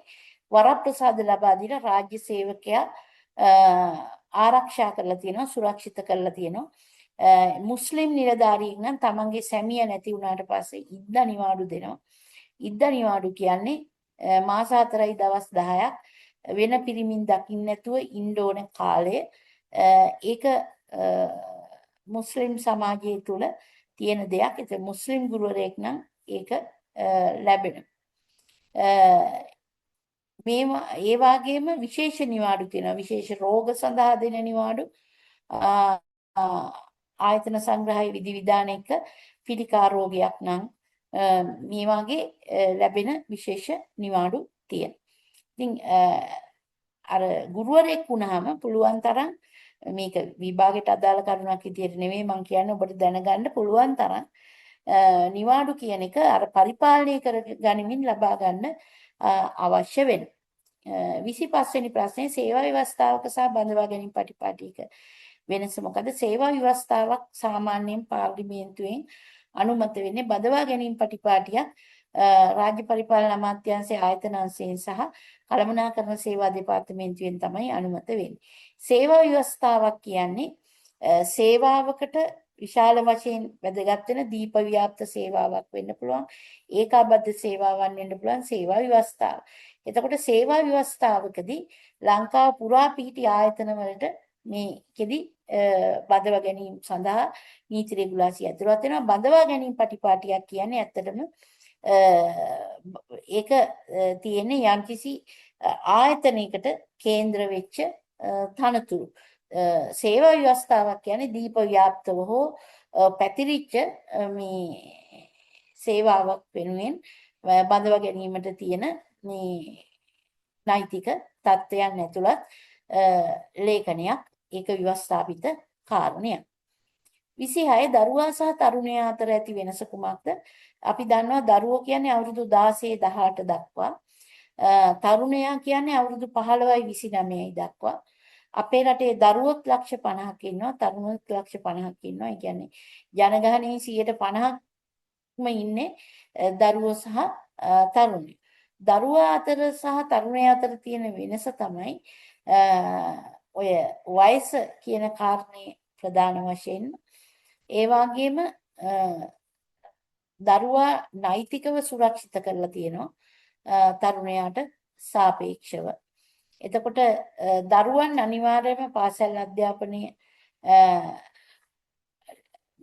වරප්‍රසාද ලබා දීලා රාජ්‍ය සේවකයා ආරක්ෂා කරලා තියෙනවා, සුරක්ෂිත කරලා තියෙනවා. මුස්ලිම් නිලධාරීන් නම් තමන්ගේ සැමිය නැති වුණාට පස්සේ ඉද්දා නිවාඩු දෙනවා. ඉද්දා නිවාඩු කියන්නේ මාස 4යි දවස් 10ක් වෙන පිරිමින් දකින්න නැතුව ඉන්න ඕන කාලය. ඒක මුස්ලිම් සමාජය තුළ තියෙන දෙයක්. ඒක මුස්ලිම් ගුරුවරයෙක් නම් ඒක ලැබෙනවා. ඒ වගේම විශේෂ නිවාඩු තියෙනවා. විශේෂ රෝග සඳහා දෙන නිවාඩු ආයතන සංග්‍රහයේ විධිවිධාන එක පිළිකා රෝගයක් නම් මේ වගේ ලැබෙන විශේෂ නිවාඩු තියෙනවා. ඉතින් අර ගුරුවරයෙක් වුණාම පුළුවන් තරම් මේක විභාගයට අදාළ කරුණක් විදියට නෙමෙයි මම කියන්නේ ඔබට දැනගන්න පුළුවන් තරම් නිවාඩු කියන එක අර පරිපාලනය කර ගනිමින් ලබා ගන්න අවශ්‍ය වෙනවා. 25 වෙනි ප්‍රශ්නේ සේවා ව්‍යවස්ථාවක සහ බඳවා ගැනීම පටිපාටික වෙනස මොකද? සේවා ව්‍යවස්ථාවක් සාමාන්‍යයෙන් පාර්ලිමේන්තුවෙන් අනුමත වෙන්නේ බදවා ගැනීම පටිපාටියක් රාජ්‍ය පරිපාලන අමාත්‍යාංශයේ ආයතන අංශයෙන් සහ කළමනාකරණ සේවා දෙපාර්තමේන්තුවෙන් තමයි අනුමත වෙන්නේ. සේවා ව්‍යවස්ථාවක් කියන්නේ සේවාවකට විශාල වශයෙන් වැදගත් වෙන දීප ව්‍යාප්ත සේවාවක් වෙන්න පුළුවන්. ඒකාබද්ධ සේවාවන් වෙන්න පුළුවන් සේවා ව්‍යවස්ථාව. එතකොට සේවා ව්‍යවස්ථාවකදී ලංකාව පුරා පිහිටි ආයතන වලට මේකෙදි බඳවා ගැනීම සඳහා නීති රෙගුලාසි ඇතුළත් වෙනවා. බඳවා ගැනීම පටිපාටියක් කියන්නේ ඇත්තටම ඒක තියෙන්නේ යම්කිසි ආයතනයකට කේන්ද්‍ර වෙච්ච තනතුරු. සේවා ව්‍යවස්ථාවක් කියන්නේ දීප ව්‍යාප්තව හෝ පැතිරිච්ච මේ සේවාවක් වෙනුවෙන් බඳවා ගැනීමට තියෙන මේ නෛතික තත්ත්වයන් ඇතුළත් ලේඛනයක්. ඒක ව්‍යවස්ථාපිත කාරණයක්. 26 දරුවා සහ තරුණයා අතර ඇති වෙනස කුමක්ද? අපි දන්නවා දරුවෝ කියන්නේ අවුරුදු 16 18 දක්වා. තරුණයා කියන්නේ අවුරුදු 15යි 29යි දක්වා. අපේ රටේ දරුවොත් ලක්ෂ 50ක් ඉන්නවා, තරුණොත් ලක්ෂ 50ක් ඉන්නවා. ඒ කියන්නේ ජනගහනයේ 50%ක්ම ඉන්නේ දරුවෝ සහ තරුණයෝ. දරුවා අතර සහ තරුණයා අතර තියෙන වෙනස තමයි ඔය වයස කියන කාරණේ ප්‍රධාන වශයෙන්. ඒ වගේම දරුවා නෛතිකව සුරක්ෂිත කරලා තියෙනවා තරුණයාට සාපේක්ෂව. එතකොට දරුවන් අනිවාර්යයෙන්ම පාසල් අධ්‍යාපනය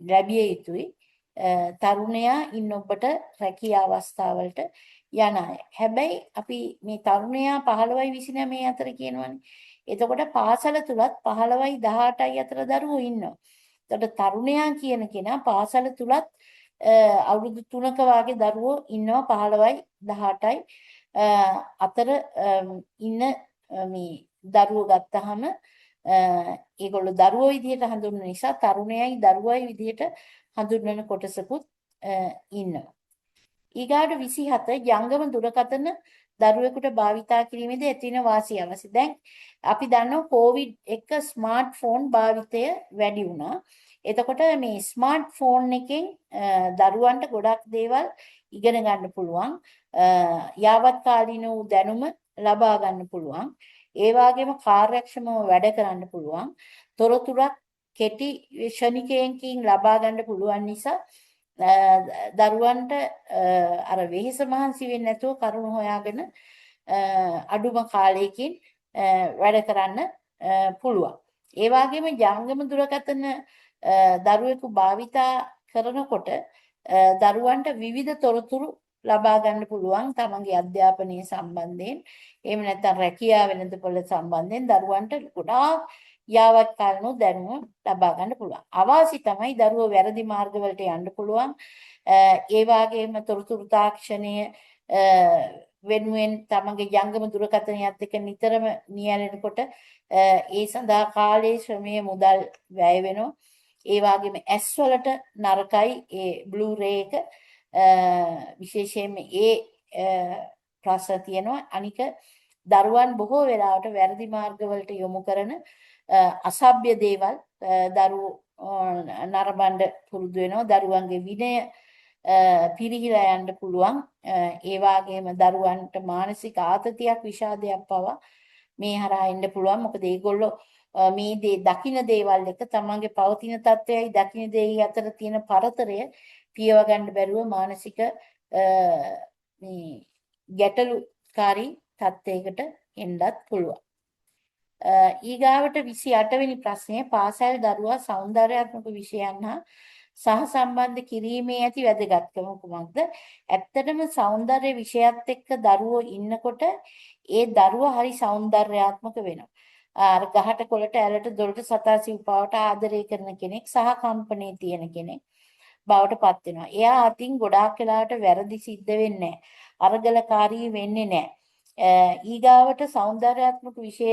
ලැබිය යුතුයි. තරුණයා ඉන්න ඔබට රැකියා අවස්ථාවලට යන අය. හැබැයි අපි මේ තරුණයා 15යි 29 අතර කියනවනේ. එතකොට පාසල තුලත් 15යි 18යි අතර දරුවෝ ඉන්නවා. එතකොට තරුණයා කියන කෙනා පාසල තුලත් අවුරුදු 3ක වාගේ දරුවෝ ඉන්නවා 15යි 18යි අතර ඉන්න මේ දරුවෝ ගත්තාම ඒගොල්ලෝ දරුවෝ විදිහට හඳුන්වන නිසා තරුණයයි දරුවයි විදිහට හඳුන්වන කොටසකුත් ඉන්නවා. ඊගාට 27 ජංගම දුරකථන දරුවෙකුට භාවිතා කිරීමේදී ඇතිවන වාසිය අවශ්‍ය. දැන් අපි දන්නවා කොවිඩ් එක ස්මාර්ට්ෆෝන් භාවිතය වැඩි වුණා. එතකොට මේ ස්මාර්ට්ෆෝන් එකෙන් දරුවන්ට ගොඩක් දේවල් ඉගෙන ගන්න පුළුවන්. යාවත්කාලීන වූ දැනුම ලබා ගන්න පුළුවන්. ඒ වගේම කාර්යක්ෂමව වැඩ කරන්න පුළුවන්. තොරතුරක් කෙටි ෂණිකයකින් ලබා ගන්න පුළුවන් නිසා දරුවන්ට අර වෙහෙස මහන්සි වෙන්නේ නැතුව කරුණු හොයාගෙන අඩුම කාලයකින් වැඩ කරන්න පුළුවන්. ඒ වගේම ජංගම දුරකථන දරුවෙකු භාවිතා කරනකොට දරුවන්ට විවිධ තොරතුරු ලබා ගන්න පුළුවන් තමන්ගේ අධ්‍යාපනය සම්බන්ධයෙන්. එහෙම නැත්නම් රැකියාව වෙළඳපොළ සම්බන්ධයෙන් දරුවන්ට ගොඩාක් යාවත් කාලනෝ දැනුම ලබා ගන්න පුළුවන්. අවාසි තමයි දරුවෝ වැරදි මාර්ගවලට යන්න පුළුවන්. ඒ වගේම තොරතුරු තාක්ෂණය වෙනුවෙන් තමන්ගේ ජංගම දුරකථනයත් එක්ක නිතරම නියැලෙනකොට ඒ සඳහා කාලයේ ශ්‍රමයේ මුදල් වැය වෙනවා. ඒ වගේම ඇස් වලට නරකයි ඒ බ්ලූ රේ එක විශේෂයෙන්ම ඒ ප්‍රශ්න තියෙනවා. අනික දරුවන් බොහෝ වෙලාවට වැරදි මාර්ගවලට යොමු කරන අසභ්‍ය දේවල් දරුවෝ නරඹන්න පුරුදු වෙනවා. දරුවන්ගේ විනය පිරිහිලා යන්න පුළුවන්. ඒ වගේම දරුවන්ට මානසික ආතතියක් විෂාදයක් පවා මේ හරහා එන්න පුළුවන්. මොකද ඒගොල්ලෝ මේ දේ දකින්න දේවල් එක තමන්ගේ පවතින තත්ත්වයයි දකින්න දේයි අතර තියෙන පරතරය පියව ගන්න බැරුව මානසික මේ ගැටලුකාරී තත්ත්වයකට එන්නත් පුළුවන්. ඊගාවට 28 වෙනි ප්‍රශ්නය පාසල් දරුවා සෞන්දර්යාත්මක විෂයන් හා සහසම්බන්ධ කිරීමේ ඇති වැදගත්කම කුමක්ද? ඇත්තටම සෞන්දර්ය විෂයත් එක්ක දරුවෝ ඉන්නකොට ඒ දරුවා හරි සෞන්දර්යාත්මක වෙනවා. අර ගහට කොළට ඇලට දොරට සතා සිව්පාවට ආදරය කරන කෙනෙක් සහ කම්පණේ තියෙන කෙනෙක් බවට පත් වෙනවා. එයා අතින් ගොඩාක් වෙලාවට වැරදි සිද්ධ වෙන්නේ නැහැ. අරගලකාරී වෙන්නේ නැහැ. ඊගාවට සෞන්දර්යාත්මක විෂය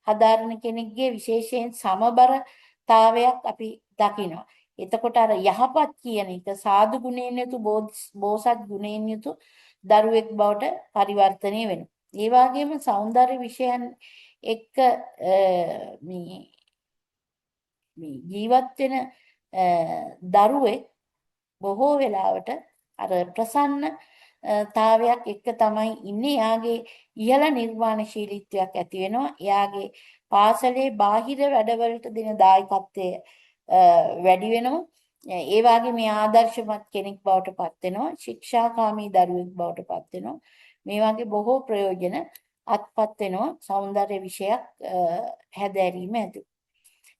හදාරන කෙනෙක්ගේ විශේෂයෙන් සමබරතාවයක් අපි දකිනවා. එතකොට අර යහපත් කියන එක සාදු ගුණයෙන් යුතු බෝසත් ගුණයෙන් යුතු දරුවෙක් බවට පරිවර්තනය වෙනවා. ඒ වගේම සෞන්දර්ය විෂයන් එක්ක මේ මේ ජීවත් වෙන දරුවෙක් බොහෝ වෙලාවට අර ප්‍රසන්න තාවයක් එක්ක තමයි ඉන්නේ. එයාගේ ඉහළ නිර්මාණශීලීත්වයක් ඇති වෙනවා. එයාගේ පාසලේ බාහිර වැඩවලට දෙන දායකත්වය වැඩි වෙනවා. ඒ වගේ මේ ආදර්ශමත් කෙනෙක් බවට පත් වෙනවා. ශික්ෂාකාමී දරුවෙක් බවට පත් වෙනවා. මේ වගේ බොහෝ ප්‍රයෝජන අත්පත් වෙනවා සෞන්දර්ය විෂයක් හැදෑරීම ඇතුළු.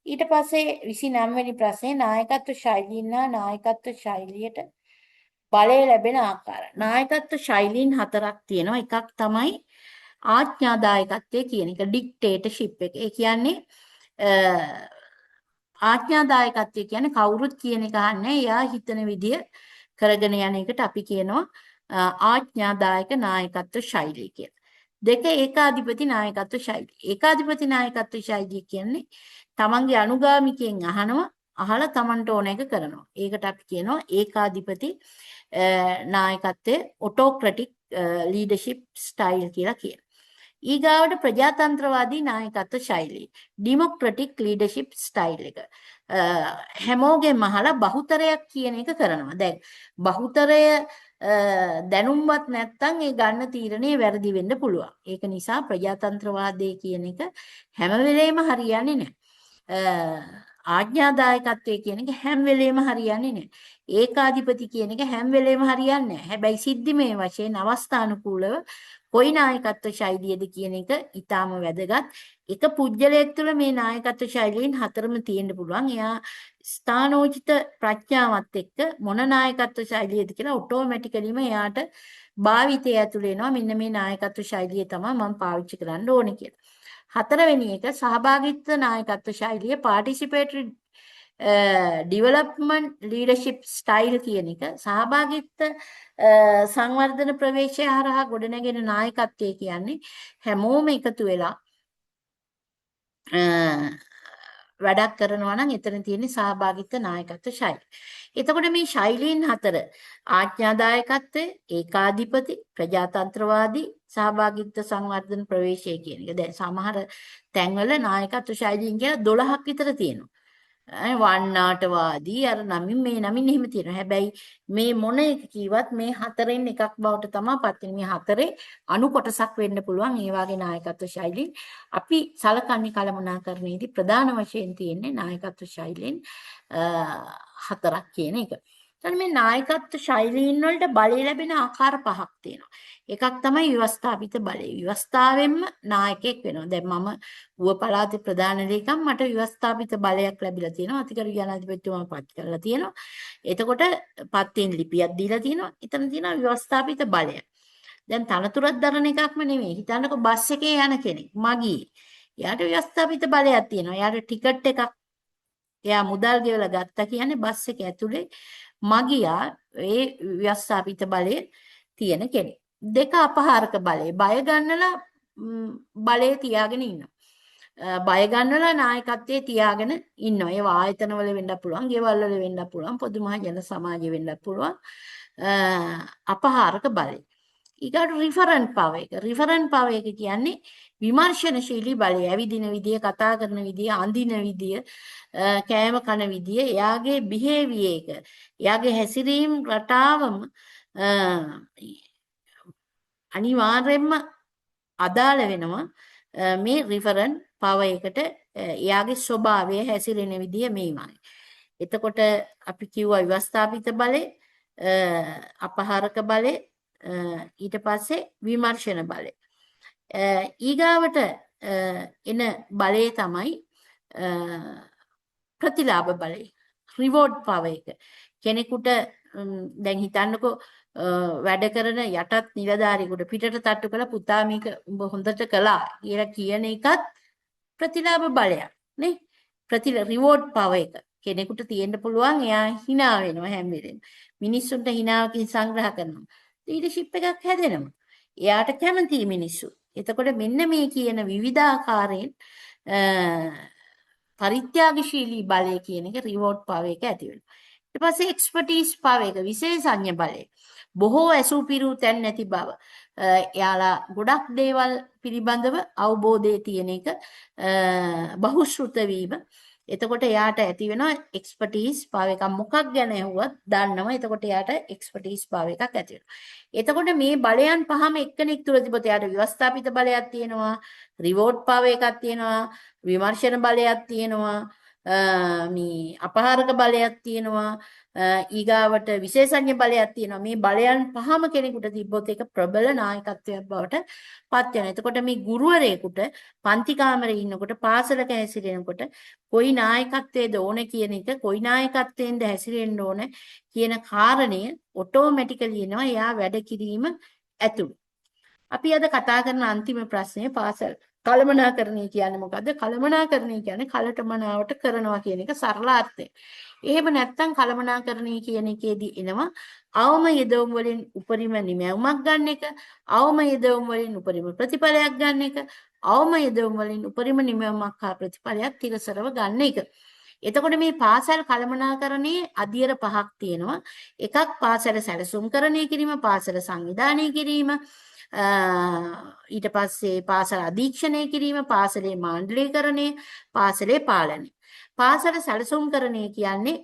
ඊට පස්සේ 29 වෙනි ප්‍රශ්නේ නායකත්ව ශෛලීන් හා නායකත්ව ශෛලියට බලය ලැබෙන ආකාර. නායකත්ව ශෛලීන් 4ක් තියෙනවා. එකක් තමයි ආඥාදායකත්වය කියන එක, ඩික්ටේටර්ෂිප් එක. ඒ කියන්නේ ආඥාදායකත්වය කියන්නේ කවුරුත් කියන එක අහන්නේ. එයා හිතන විදිය කරගෙන යන එකට අපි කියනවා ආඥාදායක නායකත්ව ශෛලිය කියලා. දෙක ඒකාධිපති නායකත්ව ශෛලිය. ඒකාධිපති නායකත්ව ශෛලිය කියන්නේ තමන්ගේ අනුගාමිකයන් අහලා තමන්ට ඕන එක කරනවා. ඒකට අපි කියනවා ඒකාධිපති නායකත්වයේ ඔටෝක්‍රටික් ලීඩර්ෂිප් ස්ටයිල් කියලා කියනවා. ඊගාවට ප්‍රජාතන්ත්‍රවාදී නායකත්ව ශෛලිය. ඩෙමොක්‍රටික් ලීඩර්ෂිප් ස්ටයිල් එක. හැමෝගෙම අහලා බහුතරයක් කියන එක කරනවා. දැන් බහුතරය දැනුම්වත් නැත්නම් ඒ ගන්න තීරණේ වැරදි වෙන්න පුළුවන්. ඒක නිසා ප්‍රජාතන්ත්‍රවාදයේ කියන එක හැම වෙලේම හරියන්නේ නැහැ. ආඥාදායකත්වයේ කියන එක හැම වෙලේම හරියන්නේ නැහැ. ඒකාධිපති කියන එක හැම වෙලේම හරියන්නේ නැහැ. හැබැයි සිද්ධිමය වශයෙන් අවස්ථානුකූලව කොයි නායකත්ව ශෛලියද කියන එක ඊටාම වැදගත්. එක පුජ්‍යලයක් තුළ මේ නායකත්ව ශෛලීන් 4ම තියෙන්න පුළුවන්. එයා ස්ථානෝචිත ප්‍රඥාවත් එක්ක මොන නායකත්ව ශෛලියද කියලා ඔටෝමැටිකලිම එයාට භාවිතය ඇතුළේ එනවා. මෙන්න මේ නායකත්ව ශෛලිය තමයි මම පාවිච්චි කරන්න ඕනේ කියලා. 4වෙනි එක සහභාගීත්ව නායකත්ව ශෛලිය, පාටිසිපේටරි ඩිවලොප්මන්ට් ලීඩර්ෂිප් ස්ටයිල් කියන එක. සහභාගීත්ව සංවර්ධන ප්‍රවේශය හරහා ගොඩනැගෙන නායකත්වය කියන්නේ හැමෝම එකතු වෙලා වැඩක් කරනවා නම් එතන තියෙන්නේ සහභාගීත්ව නායකත්ව ශෛලිය. එතකොට මේ ශෛලීන් 4 ආඥාදායකත්වය, ඒකාධිපති, ප්‍රජාතන්ත්‍රවාදී, සහභාගීත්ව සංවර්ධන ප්‍රවේශය කියන එක. දැන් සමහර තැන්වල නායකත්ව ශෛලීන් කියලා 12ක් විතර තියෙනවා. වන්නාටවාදී අර නමින් මේ නමින් එහෙම තියෙනවා. හැබැයි මේ මොන එක කිව්වත් මේ 4න් එකක් බවට තමයි පත් වෙන්නේ. මේ 4 අණු කොටසක් වෙන්න පුළුවන් ඒ වගේ නායකත්ව ශෛලීන්. අපි සලකන්නේ කළමනාකරණයේදී ප්‍රධාන වශයෙන් තියෙන්නේ නායකත්ව ශෛලීන් 4ක් කියන එක. එතන මේ නායකත්ව ශෛලීන් වලට බලය ලැබෙන ආකාර 5ක් තියෙනවා. එකක් තමයි ව්‍යවස්ථාපිත බලය. ව්‍යවස්ථාවෙන්ම නායකයෙක් වෙනවා. දැන් මම ඌව පළාතේ ප්‍රධාන ලේකම් මට ව්‍යවස්ථාපිත බලයක් ලැබිලා තියෙනවා. අතිගරු ජනාධිපතිතුමා පත් කරලා තියෙනවා. එතකොට පත්යෙන් ලිපියක් දීලා තියෙනවා. එතන තියෙනවා ව්‍යවස්ථාපිත බලය. දැන් තනතුරක් දරන එකක්ම නෙමෙයි. හිතන්නකෝ බස් එකේ යන කෙනෙක් මගී. එයාට ව්‍යවස්ථාපිත බලයක් තියෙනවා. එයාට ටිකට් එකක් එයා මුදල් ගෙවලා ගත්තා කියන්නේ බස් එක ඇතුලේ මගියා ඒ ව්‍යවස්ථාපිත බලය තියෙන කෙනෙක්. දෙක අපහාරක බලය. බය ගන්නලා බලය තියාගෙන ඉන්නවා. බය ගන්නලා නායකත්වයේ තියාගෙන ඉන්නවා. ඒ ආයතනවල වෙන්න පුළුවන්, ගෙවල් වල වෙන්න පුළුවන්, පොදු මහ ජන සමාජයේ වෙන්න පුළුවන්. අපහාරක බලය. ඊගොඩ රිෆරන්ට් පවර් එක. රිෆරන්ට් පවර් එක කියන්නේ විමර්ශනශීලී බලය. ඇවිදින විදිය, කතා කරන විදිය, අඳින විදිය, කෑම කන විදිය, එයාගේ බිහේවියර් එක, එයාගේ හැසිරීම් රටාවම අනිවාර්යයෙන්ම අදාළ වෙනවා මේ රිෆරන්ට් පවර් එකට. එයාගේ ස්වභාවය, හැසිරෙන විදිය මේවයි. එතකොට අපි කිව්වා ව්‍යවස්ථාපිත බලය, අපහාරක බලය, ඊට පස්සේ විමර්ශන බලය. ඊගාවට එන බලය තමයි ප්‍රතිලාභ බලය, රිවෝඩ් පවර් එක. කෙනෙකුට දැන් හිතන්නකෝ වැඩ කරන යටත් නිලධාරියෙකුට පිටට තට්ටු කළා පුතා මේක උඹ හොඳට කළා කියලා කියන එකත් ප්‍රතිලාභ බලයක් නේ. රිවෝඩ් පවර් එක කෙනෙකුට තියෙන්න පුළුවන්. එයා hina වෙනවා හැම වෙලෙම. මිනිස්සුන්ට hinaවකින් සංග්‍රහ කරනවා. ලීඩර්ෂිප් එකක් හැදෙනවා. එයාට කැමති මිනිස්සු. එතකොට මෙන්න මේ කියන විවිධාකාරයෙන් පරිත්‍යාගශීලී බලය කියන එක රිවෝඩ් පවර් එක ඇති වෙනවා. ඊට පස්සේ එක්ස්පර්ටීස් පවර් එක, විශේෂඥ බලය. බොහෝ ඇසුපිරු තැන් නැති බව. එයාලා ගොඩක් දේවල් පිළිබඳව අවබෝධය තියෙන එක, බහුශ්‍රුත වීම. එතකොට එයාට ඇති වෙනවා එක්ස්පර්ටීස් භාව එකක්. මොකක් ගැන ඇහුවත් දන්නවා. එතකොට එයාට එක්ස්පර්ටීස් භාව එකක් ඇති වෙනවා. එතකොට මේ බලයන් පහම එක්කෙනෙක් තුල තිබොත් එයාට ව්‍යවස්ථාපිත බලයක් තියෙනවා, රිවෝඩ් භාව එකක් තියෙනවා, විමර්ශන බලයක් තියෙනවා, මේ අපහාරක බලයක් තියෙනවා, ඊගාවට විශේෂඥ බලයක් තියෙනවා. මේ බලයන් පහම කෙනෙකුට තිබ්බොත් ඒක ප්‍රබල නායකත්වයක් බවට පත් වෙනවා. එතකොට මේ ගුරුවරයෙකුට පන්ති කාමරේ ඉන්නකොට පාසලක හැසිරෙනකොට කොයි නායකත්වයේද ඕන කියන එක, කොයි නායකත්වයෙන්ද හැසිරෙන්න ඕන කියන කාරණය ඔටෝමැටිකලි එනවා එයා වැඩ කිරීම ඇතුළු. අපි අද කතා කරන අන්තිම ප්‍රශ්නේ පාසල් කළමනාකරණය කියන්නේ මොකද්ද? කළමනාකරණය කියන්නේ කලට මනාවට කරනවා කියන එක සරල අර්ථය. එහෙම නැත්නම් කළමනාකරණය කියන එකේදී එනවා අවම යෙදවුම් වලින් උපරිම නිමැවුමක් ගන්න එක, අවම යෙදවුම් වලින් උපරිම ප්‍රතිඵලයක් ගන්න එක, අවම යෙදවුම් වලින් උපරිම නිමැවුමක් හා ප්‍රතිඵලයක් තිරසරව ගන්න එක. එතකොට මේ පාසල් කළමනාකරණයේ අධ්‍යයන පහක් තියෙනවා. එකක් පාසල සැලසුම්කරණය කිරීම, පාසල සංවිධානය කිරීම, ඊට පස්සේ පාසල අධීක්ෂණය කිරීම, පාසලේ මාණ්ඩලීකරණය, පාසලේ පාලනය. පාසල සැලසුම්කරණය කියන්නේ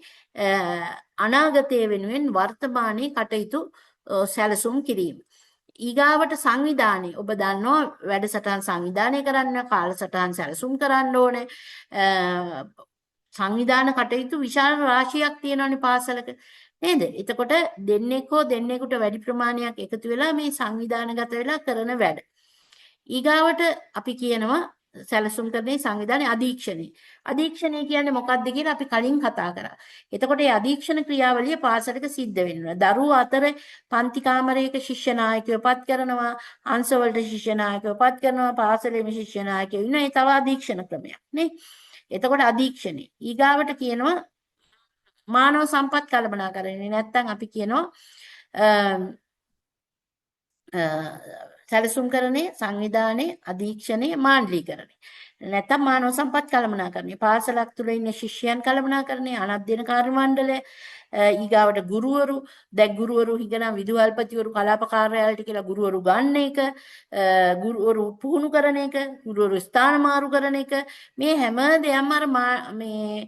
අනාගතය වෙනුවෙන් වර්තමානයේ කටයුතු සැලසුම් කිරීම. ඊගාවට සංවිධානය ඔබ දන්නවා වැඩසටහන් සංවිධානය කරන්න, කාලසටහන් සැලසුම් කරන්න ඕනේ. සංවිධාන කටයුතු විශාල රාශියක් තියෙනවානේ පාසලක. නේද? එතකොට දෙන්නෙක් හෝ දෙන්නෙකුට වැඩි ප්‍රමාණයක් එකතු වෙලා මේ සංවිධානගත වෙලා කරන වැඩ. ඊගාවට අපි කියනවා සැලසුම් කරන්නේ සංවිධානයේ අධීක්ෂණය. අධීක්ෂණය කියන්නේ මොකක්ද කියලා අපි කලින් කතා කරා. එතකොට මේ අධීක්ෂණ ක්‍රියාවලිය පාසලක සිද්ධ වෙනවා. දරුවෝ අතර පන්ති කාමරයක ශිෂ්‍ය නායකයෝ පත් කරනවා, අංශවලට ශිෂ්‍ය නායකයෝ පත් කරනවා, පාසලේම ශිෂ්‍ය නායකයෝ ඉන්නවා. ඒ තව අධීක්ෂණ ක්‍රමයක් නේ. එතකොට අධීක්ෂණය. ඊගාවට කියනවා මානව සම්පත් කළමනාකරණය. නැත්නම් අපි කියනවා සැලසුම්කරණය, සංවිධානය, අධීක්ෂණය, මාණ්ඩලීකරණය. නැත්නම් මානව සම්පත් කළමනාකරණය. පාසලක් තුල ඉන්න ශිෂ්‍යයන් කළමනාකරණය, අනධ්‍යයන කාර්ය මණ්ඩලය, ඊගාවට ගුරුවරු, දැන් ගුරුවරු හිගනම් විදුහල්පතිවරු කලාප කාර්යාලයට කියලා ගුරුවරු ගන්න එක, ගුරුවරු පුහුණු කරන එක, ගුරුවරු ස්ථාන මාරු කරන එක, මේ හැම දෙයක්ම අර මේ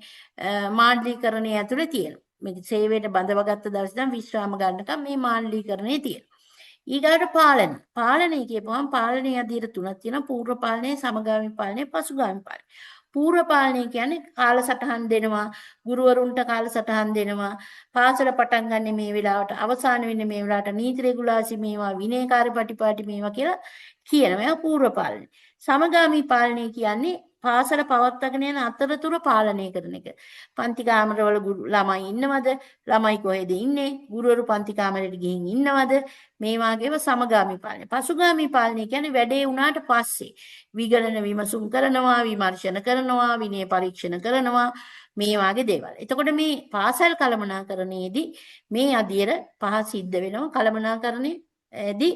මාණ්ඩලීකරණය ඇතුලේ තියෙනවා. මේ සේවයට බඳවගත්ත දවස් ඉඳන් විශ්‍රාම ගන්නකම් මේ මාණ්ඩලීකරණය තියෙනවා. ඊගාට පාලනය. පාලනය කියපුවම පාලනයේ අධීර තුනක් තියෙනවා. පූර්ව පාලනය, සමගාමී පාලනය, පසුගාමී පාලනය. පූර්ව පාලනය කියන්නේ කාලසටහන් දෙනවා, ගුරුවරුන්ට කාලසටහන් දෙනවා, පාසල පටන් ගන්න මේ වෙලාවට, අවසාන වෙන්නේ මේ වෙලාවට, නීති රෙගුලාසි මේවා, විනයකාරී පටිපාටි මේවා කියලා කියනවා. මේවා පූර්ව පාලනය. සමගාමී පාලනය කියන්නේ පාසල පවත්වාගෙන යන අතරතුර පාලනය කරන එක. පන්ති කාමරවල ළමයි ඉන්නවද? ළමයි කොහෙද ඉන්නේ? ගුරුවරු පන්ති කාමරයට ගිහින් ඉන්නවද? මේ වාගේම සමගාමී පාලනය. පසුගාමී පාලනය කියන්නේ වැඩේ වුණාට පස්සේ විගණන විමසුම් කරනවා, විමර්ශන කරනවා, විනය පරීක්ෂණ කරනවා, මේ වාගේ දේවල්. එතකොට මේ පාසල් කළමනාකරණයේදී මේ අධ්‍යයන පහ සිද්ධ වෙනවා. කළමනාකරණයේදී